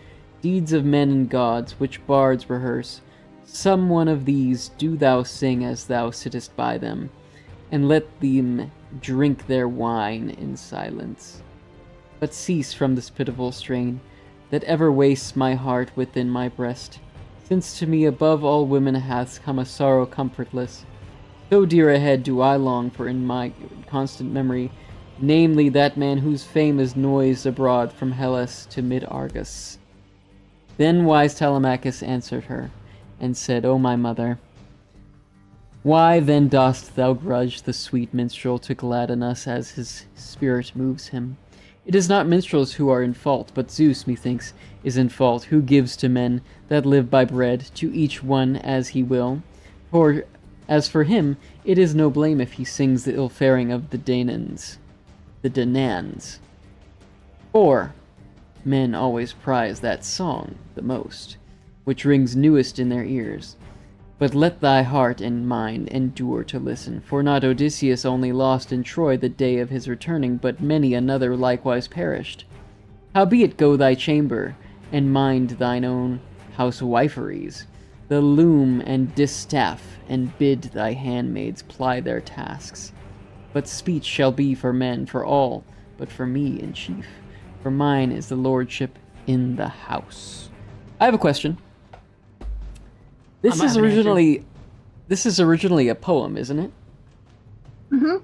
deeds of men and gods, which bards rehearse, some one of these do thou sing as thou sittest by them, and let them drink their wine in silence. But cease from this pitiful strain, that ever wastes my heart within my breast, since to me above all women hath come a sorrow comfortless. So dear a head do I long for in my constant memory, namely that man whose fame is noised abroad from Hellas to mid-Argus. Then wise Telemachus answered her, and said, O my mother, why then dost thou grudge the sweet minstrel to gladden us as his spirit moves him? It is not minstrels who are in fault, but Zeus, methinks, is in fault, who gives to men that live by bread, to each one as he will. For as for him, it is no blame if he sings the ill-faring of the Danans. For men always prize that song the most, which rings newest in their ears. But let thy heart and mind endure to listen, for not Odysseus only lost in Troy the day of his returning, but many another likewise perished. Howbeit go thy chamber, and mind thine own housewiferys, the loom and distaff, and bid thy handmaids ply their tasks. But speech shall be for men, for all, but for me in chief, for mine is the lordship in the house. I have a question. This is originally a poem, isn't it? Mm-hmm.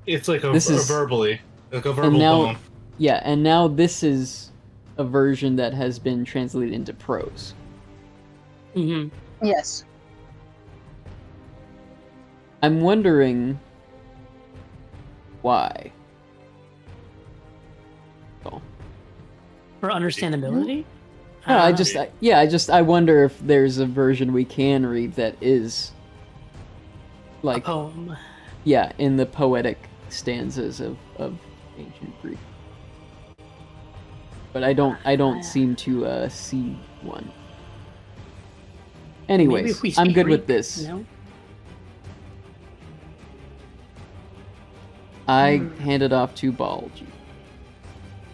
It's like a verbally, like a verbal and now, poem. Yeah, and now this is a version that has been translated into prose. Mm-hmm. Yes. I'm wondering why. Oh. For understandability? No, I wonder if there's a version we can read that is like a poem. Yeah, in the poetic stanzas of ancient Greek. But I don't seem to see one. Anyways, I'm good with this. No? I hand it off to Biology.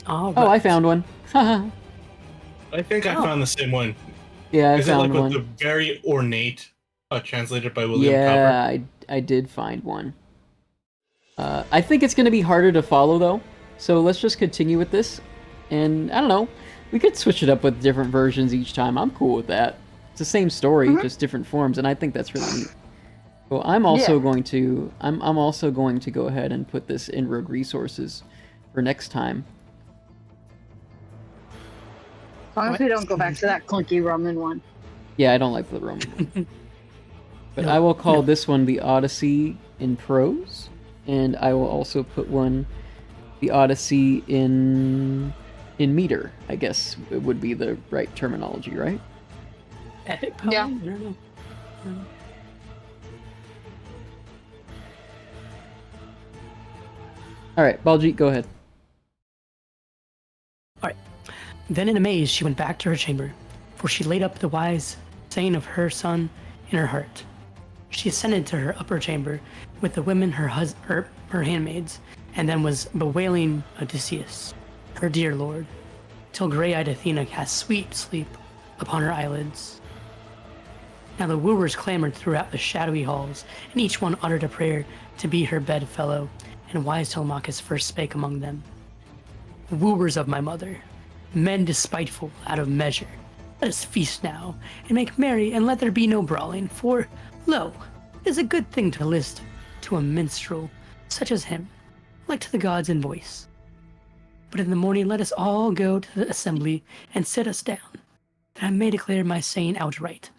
Oh, I found one. I think I found the same one. Yeah, I Is found it like one. with the very ornate, translated by William Yeah, Cowper? I did find one. I think it's going to be harder to follow, though. So let's just continue with this. And, I don't know, we could switch it up with different versions each time. I'm cool with that. It's the same story, just different forms, and I think that's really neat. So I'm also going to... I'm also going to go ahead and put this in Rogue Resources for next time. As long as we don't go back to that clunky Roman one. Yeah, I don't like the Roman one. But I will call this one the Odyssey in prose, and I will also put one the Odyssey in meter, I guess it would be the right terminology, right? Epic poem? Yeah. I don't know. All right, Baljeet, go ahead. Then in amaze she went back to her chamber, for she laid up the wise saying of her son in her heart. She ascended to her upper chamber with the women her handmaids, and then was bewailing Odysseus, her dear lord, till grey-eyed Athena cast sweet sleep upon her eyelids. Now the wooers clamored throughout the shadowy halls, and each one uttered a prayer to be her bedfellow, and wise Telemachus first spake among them. Wooers of my mother, men despiteful out of measure, let us feast now, and make merry, and let there be no brawling, for, lo, it is a good thing to list to a minstrel such as him, like to the gods in voice. But in the morning let us all go to the assembly, and sit us down, that I may declare my saying outright.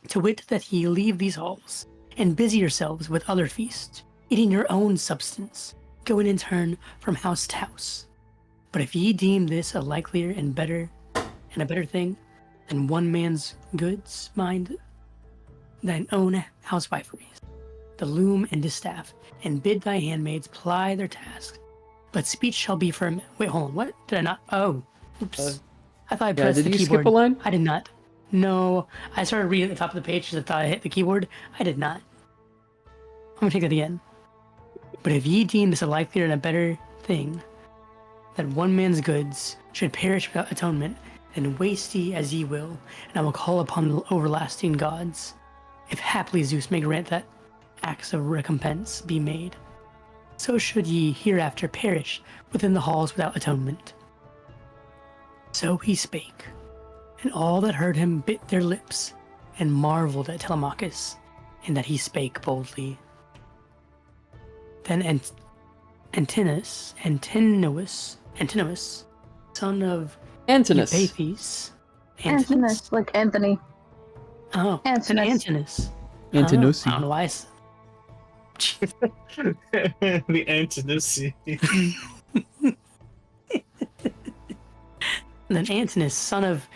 To wit, that ye leave these halls, and busy yourselves with other feasts, eating your own substance, going in turn from house to house. But if ye deem this a likelier and a better thing than one man's goods, mind thine own housewiferys, the loom and distaff, and bid thy handmaids ply their tasks. But speech shall be firm. Wait, hold on. What did I not? Oh, oops. I thought I pressed did the you keyboard. skip a line? I did not. No, I started reading at the top of the page because I thought I hit the keyboard. I did not. I'm gonna take that again. But if ye deem this a likelier and a better thing, that one man's goods should perish without atonement, then waste ye as ye will, and I will call upon the everlasting gods, if haply Zeus may grant that acts of recompense be made. So should ye hereafter perish within the halls without atonement. So he spake, and all that heard him bit their lips, and marveled at Telemachus, and that he spake boldly. Then Antinous, son of Antinous. Eupeithes. Antinous, like Anthony. Oh, it's an Antinous. Antinous. Antinusi. I don't know why. The Antinous. Then Antinous, son of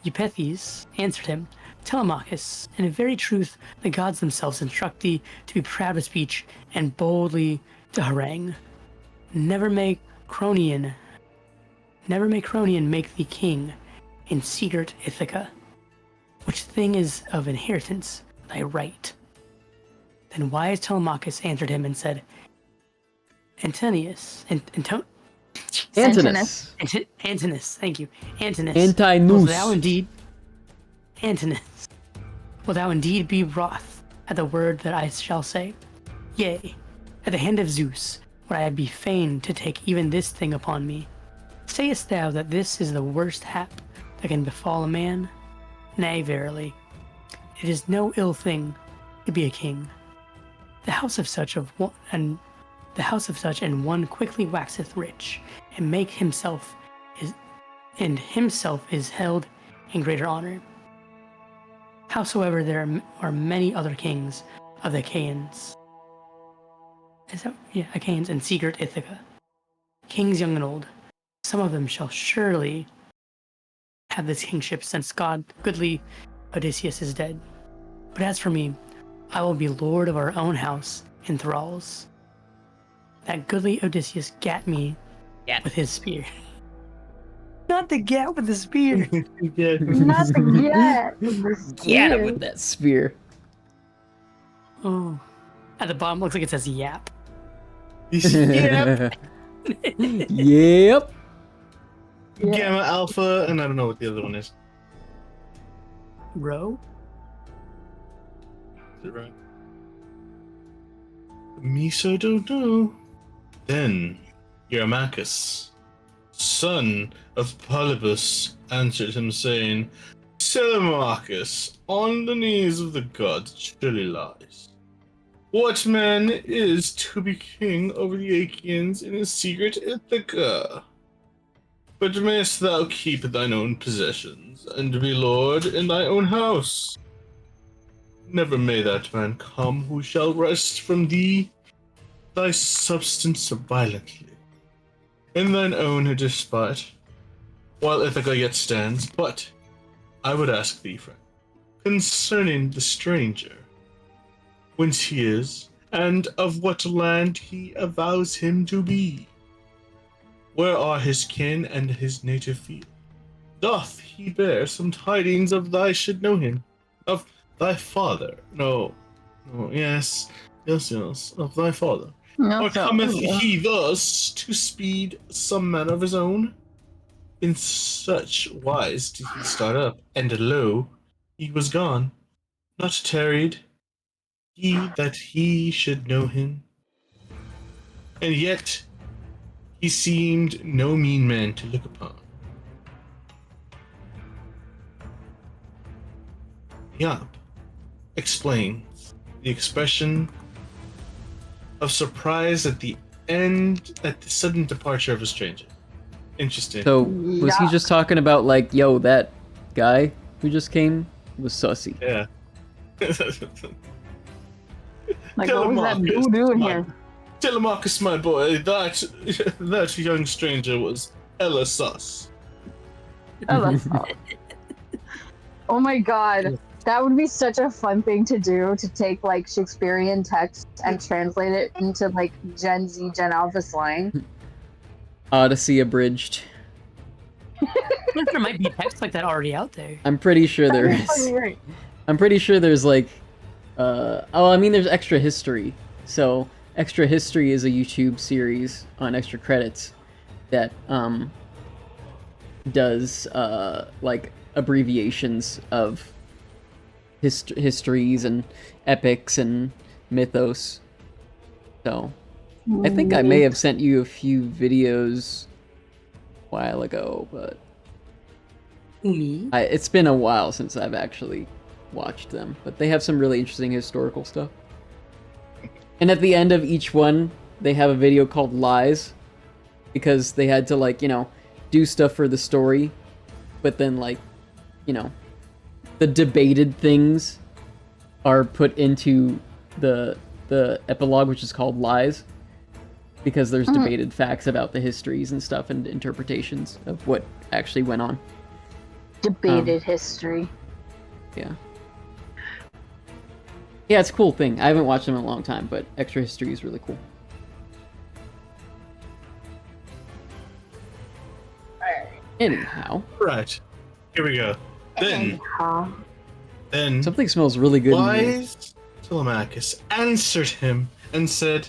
Eupeithes, answered him, Telemachus, in very truth the gods themselves instruct thee to be proud of speech and boldly to harangue. Never may Cronian make thee king in secret Ithaca, which thing is of inheritance thy right. Then wise Telemachus answered him and said, Antinous, Antinous. Antinous, thank you. Antinous. Antinous. Wilt thou indeed, Antinous, will thou indeed be wroth at the word that I shall say? Yea, at the hand of Zeus would I be fain to take even this thing upon me. Sayest thou that this is the worst hap that can befall a man? Nay, verily, it is no ill thing to be a king. The house of such and one quickly waxeth rich, and make himself is held in greater honor. Howsoever there are many other kings of the Achaeans. Achaeans in secret Ithaca. Kings young and old. Some of them shall surely have this kingship since goodly Odysseus is dead. But as for me, I will be lord of our own house in thralls. That goodly Odysseus gat me with his spear. Not the gat with the spear. Not the yet. Get him with that spear. Oh. At the bottom looks like it says yap. Yep. Yep. Gamma Alpha, and I don't know what the other one is. Row? Is it right? Me so don't know. Then Eurymachus, son of Polybus, answered him, saying, Telemachus, on the knees of the gods surely lies. What man is to be king over the Achaeans in a secret Ithaca? But mayst thou keep thine own possessions, and be lord in thy own house? Never may that man come who shall wrest from thee thy substance violently, in thine own despite, while Ithaca yet stands. But I would ask thee, friend, concerning the stranger, whence he is, and of what land he avows him to be. Where are his kin and his native field? Doth he bear some tidings of thy should know him? Of thy father? No, yes, of thy father. No, Or so, cometh he thus to speed some man of his own? In such wise did he start up, and lo, he was gone, not tarried, he that he should know him. And yet he seemed no mean man to look upon. Yap explains the expression of surprise at the sudden departure of a stranger. Interesting. So, was he Yeah. just talking about, like, yo, that guy who just came was sussy? Yeah. like, what was that dude doing here? Telemachus, my boy, that young stranger was Ella Sus. Oh, that's all. Oh my god. That would be such a fun thing to do, to take like Shakespearean text and translate it into like Gen Z, Gen Alpha slang. Odyssey abridged. I think there might be text like that already out there. I'm pretty sure there That'd be fucking is. great. I'm pretty sure there's like, there's Extra History. So Extra History is a YouTube series on Extra Credits that does like abbreviations of histories and epics and mythos. So I think I may have sent you a few videos a while ago, but Me? it's been a while since I've actually watched them. But they have some really interesting historical stuff. And at the end of each one, they have a video called Lies, because they had to, like, you know, do stuff for the story, but then, like, you know, the debated things are put into the epilogue, which is called Lies, because there's debated facts about the histories and stuff and interpretations of what actually went on. Debated history. Yeah. Yeah, it's a cool thing. I haven't watched them in a long time, but Extra History is really cool. Anyhow. Right. Here we go. Then Something smells really good in here. wise Telemachus answered him and said,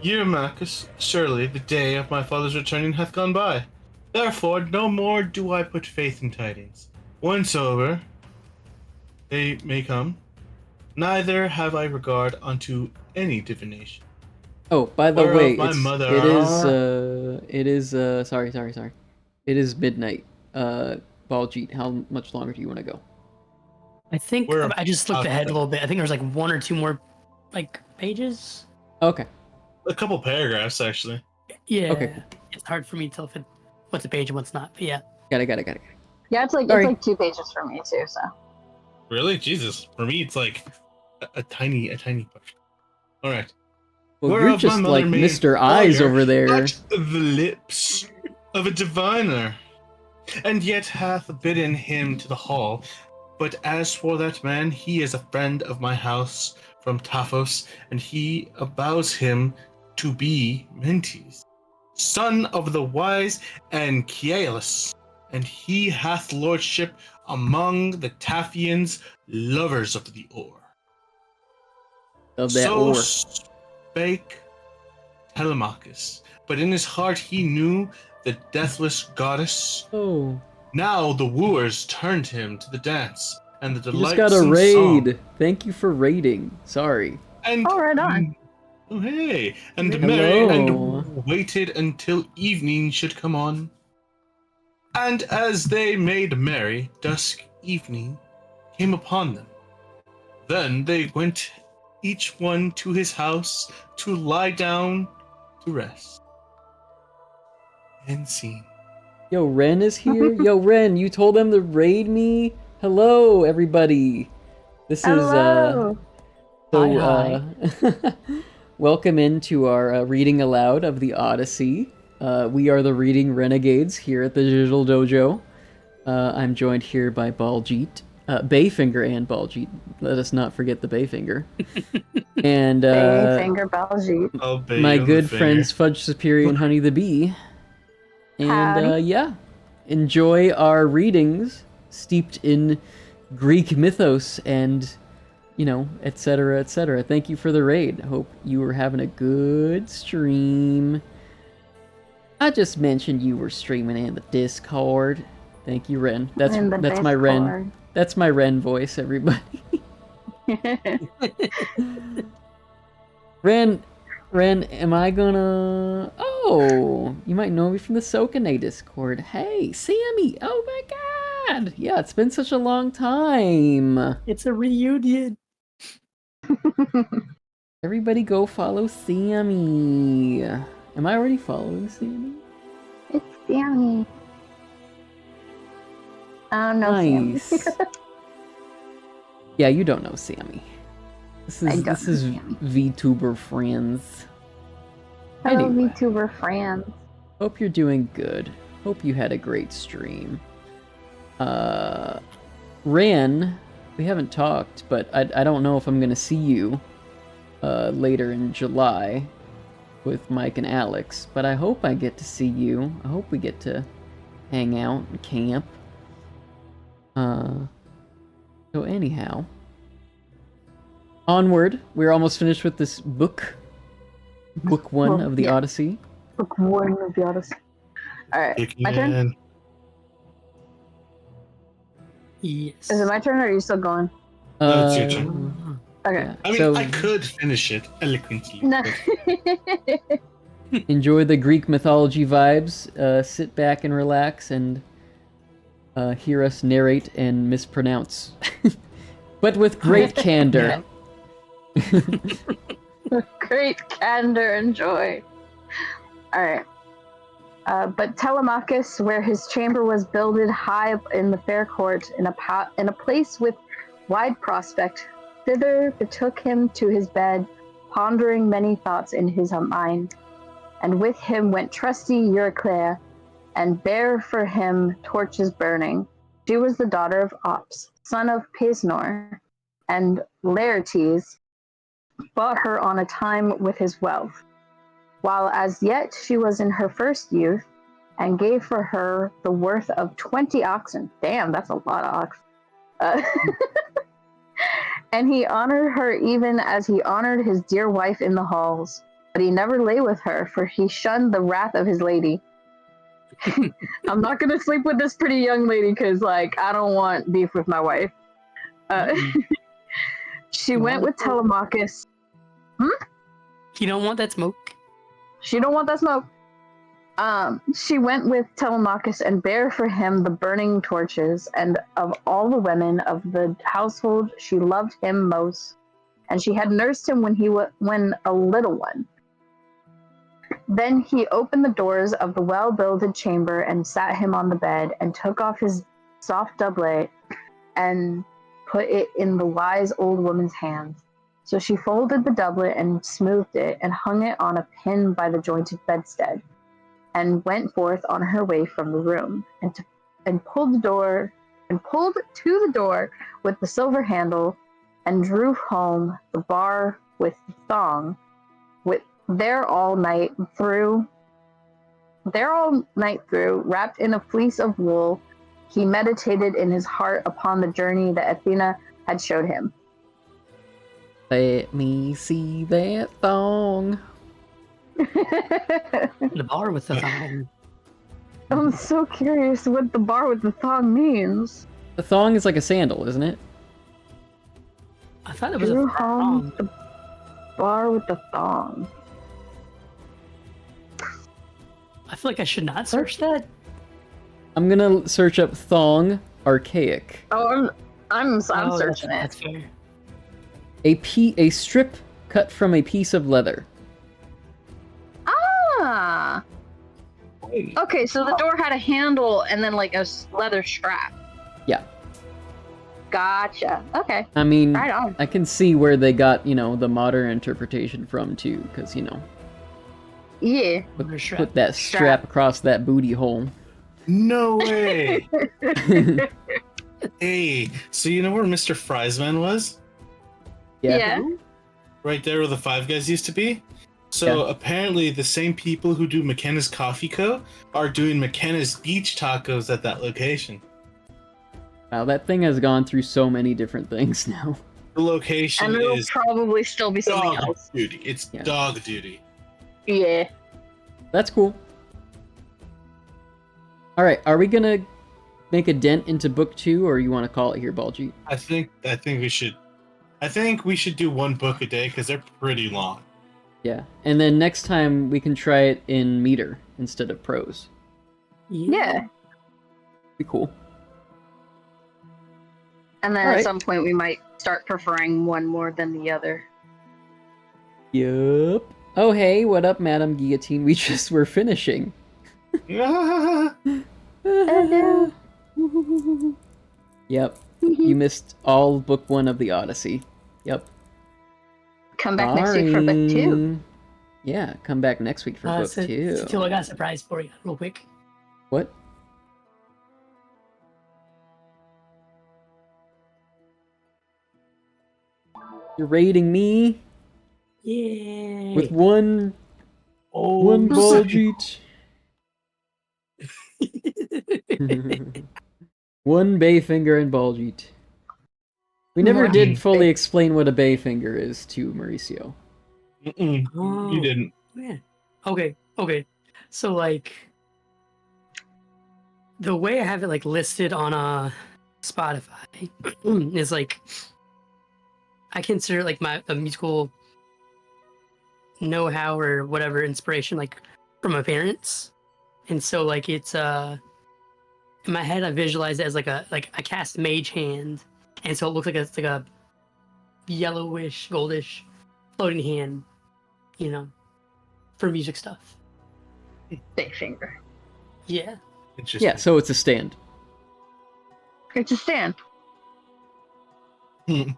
Eurymachus, surely the day of my father's returning hath gone by. Therefore no more do I put faith in tidings. Whensoever they may come, neither have I regard unto any divination. Oh, by the Whereof way, my it's, mother it is sorry. It is midnight. Baljeet, how much longer do you want to go? I think We're I just looked about ahead a to- little bit. I think there's like one or two more like pages. Okay. A couple paragraphs, actually. Yeah. Okay, cool. It's hard for me to tell if what's a page and what's not. But yeah. Got it. Yeah, it's Sorry. like 2 pages for me too, so. Really? Jesus. For me, it's like a tiny part. All right. Well, you're Whereof my just mother like made Mr. Eyes fire over there. touch the lips of a diviner, and yet hath bidden him to the hall. But as for that man, he is a friend of my house from Taphos, and he avows him to be Mentes, son of the wise Anchialus, and he hath lordship among the Taphians, lovers of the oar. Of that So ore. spake Telemachus, but in his heart he knew the deathless goddess. Oh, Now the wooers turned him to the dance, and the you just delightsome got a raid. song. Thank you for raiding. Sorry. And Oh, right on. Oh, hey, and Hello. married and waited until evening should come on. And as they made merry, dusk evening came upon them. Then they went each one to his house to lie down to rest. And scene. Yo, Ren is here. Yo, Ren, you told them to raid me. Hello, everybody. This Hello. is welcome into our reading aloud of the Odyssey. We are the Reading Renegades here at the Digital Dojo. I'm joined here by Baljeet. Bayfinger and Baljeet. Let us not forget the Bayfinger. And Finger Baljeet. Oh, babe, my on the good finger. friends Fudge Superior and Honey the Bee. And Howdy. yeah, enjoy our readings steeped in Greek mythos and, etc., etc. Thank you for the raid. Hope you were having a good stream. I just mentioned you were streaming in the Discord. Thank you, Ren. That's In the my Ren. Discord. That's my Ren voice, everybody. Ren, am I gonna... Oh, you might know me from the Sokane Discord. Hey, Sammy! Oh my god! Yeah, it's been such a long time. It's a reunion. Everybody go follow Sammy. Am I already following Sammy? It's Sammy. I don't know Sammy. Nice. Yeah, you don't know Sammy. This I don't is know Sammy. VTuber friends. Hello, Anyway. VTuber friends. Hope you're doing good. Hope you had a great stream. Ren, we haven't talked, but I don't know if I'm gonna see you later in July with Mike and Alex, but I hope I get to see you. I hope we get to hang out and camp. So anyhow, onward. We're almost finished with this book. Book 1 Well, of the yeah. Odyssey. Book 1 of the Odyssey. Alright, my turn? Again. Yes. Is it my turn or are you still going? No, it's your turn. Okay. Yeah. I mean, So I could finish it eloquently. No. but enjoy the Greek mythology vibes. Sit back and relax and hear us narrate and mispronounce. But with great candor. Great candor and joy. Alright. But Telemachus, where his chamber was builded high up in the fair court, in a place with wide prospect, thither betook him to his bed, pondering many thoughts in his mind. And with him went trusty Euryclea, and bare for him torches burning. She was the daughter of Ops, son of Pisnor, and Laertes bought her on a time with his wealth, while as yet she was in her first youth, and gave for her the worth of 20 oxen. Damn, that's a lot of oxen. And he honored her even as he honored his dear wife in the halls. But he never lay with her, for he shunned the wrath of his lady. I'm not gonna sleep with this pretty young lady, because, I don't want beef with my wife. She went with Telemachus. You don't want that smoke? She don't want that smoke. She went with Telemachus and bare for him the burning torches, and of all the women of the household she loved him most, and she had nursed him when a little one. Then he opened the doors of the well-builded chamber and sat him on the bed, and took off his soft doublet and put it in the wise old woman's hands. So she folded the doublet and smoothed it, and hung it on a pin by the jointed bedstead, and went forth on her way from the room, and pulled to the door with the silver handle, and drew home the bar with the thong, there all night through, wrapped in a fleece of wool. He meditated in his heart upon the journey that Athena had showed him. Let me see that thong. The bar with the thong. I'm so curious what the bar with the thong means. The thong is like a sandal, isn't it? I thought it was Drew a home thong. the bar with the thong. I feel like I should not search that. I'm gonna search up thong archaic. Oh, I'm Oh, searching that's it. fair. A strip cut from a piece of leather. Ah. Okay, so the door had a handle and then a leather strap. Yeah. Gotcha. Okay. I mean, Right on. I can see where they got, the modern interpretation from too, because, Yeah. Leather strap. put that strap across that booty hole. No way. Hey, so you know where Mr. Friesman was? Yeah. Right there where the Five Guys used to be? So apparently the same people who do McKenna's Coffee Co. are doing McKenna's Beach Tacos at that location. Wow, that thing has gone through so many different things now. The location And it'll is probably still be something dog else. duty. It's Yeah. dog duty. Yeah. That's cool. Alright, are we gonna make a dent into book 2, or you want to call it here, Baljeet? I think we should do one book a day because they're pretty long. Yeah. And then next time we can try it in meter instead of prose. Yeah. Be cool. And then Alright. at some point we might start preferring one more than the other. Yup. Oh hey, what up, Madam Guillotine? We just were finishing. Hello. Yep. You missed all book 1 of the Odyssey. Yep. Come back next week for book 2. Sorry. Yeah, come back next week for book 2. Until I got a surprise for you, real quick. What? You're raiding me Yeah. with one oh, Baljeet. One Bayfinger and Baljeet. We never Right. did fully explain what a Bayfinger is to Mauricio. Oh, You didn't. Yeah. Okay. So like, the way I have it like listed on Spotify is like, I consider like the musical know-how or whatever inspiration like from my parents, and so like it's in my head I visualize it as like I cast mage hand, and so it looks like it's like a yellowish, goldish floating hand, for music stuff. Big finger. Yeah. Interesting. Yeah, so it's a stand. It's a stand. Okay,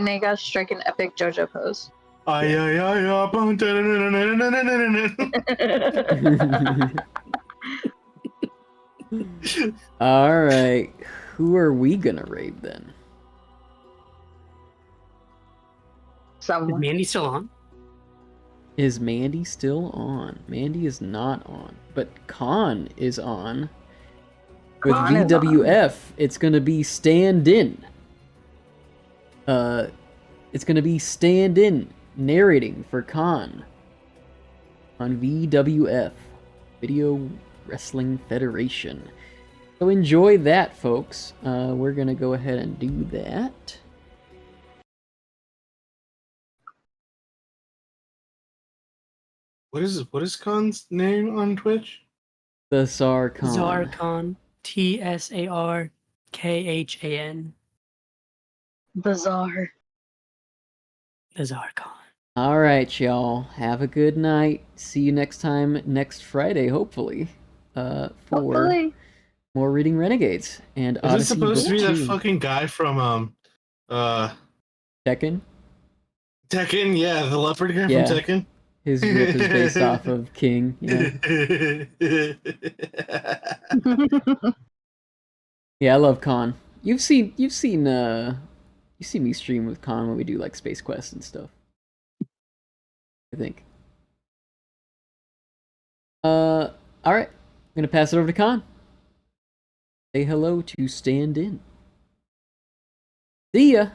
now you gotta strike an epic JoJo pose. Ay, ay, ay, ay, bum, da-da-da-da-da-da-da-da-da. Alright, who are we gonna raid then? Is Someone. Mandy still on? Is Mandy still on? Mandy is not on, but Khan is on. With Khan is VWF, it's gonna be stand-in. It's gonna be stand-in narrating for Khan on VWF, Video Wrestling Federation. So enjoy that, folks. We're gonna go ahead and do that. What is Khan's name on Twitch? The Tsar Khan. Zarkhan. TSARKHAN. Bizarre. The Zarkhan. All right, y'all. Have a good night. See you next time, next Friday, hopefully, for Hopefully. more Reading Renegades and Is it Odyssey supposed to Book be that 2. fucking guy from Tekken? Tekken? Yeah, the leopard guy Yeah. from Tekken. His rip is based off of King. Yeah. Yeah, I love Khan. You've seen me stream with Khan when we do like Space Quest and stuff. I think. Alright. I'm gonna pass it over to Khan. Say hello to Stand In. See ya!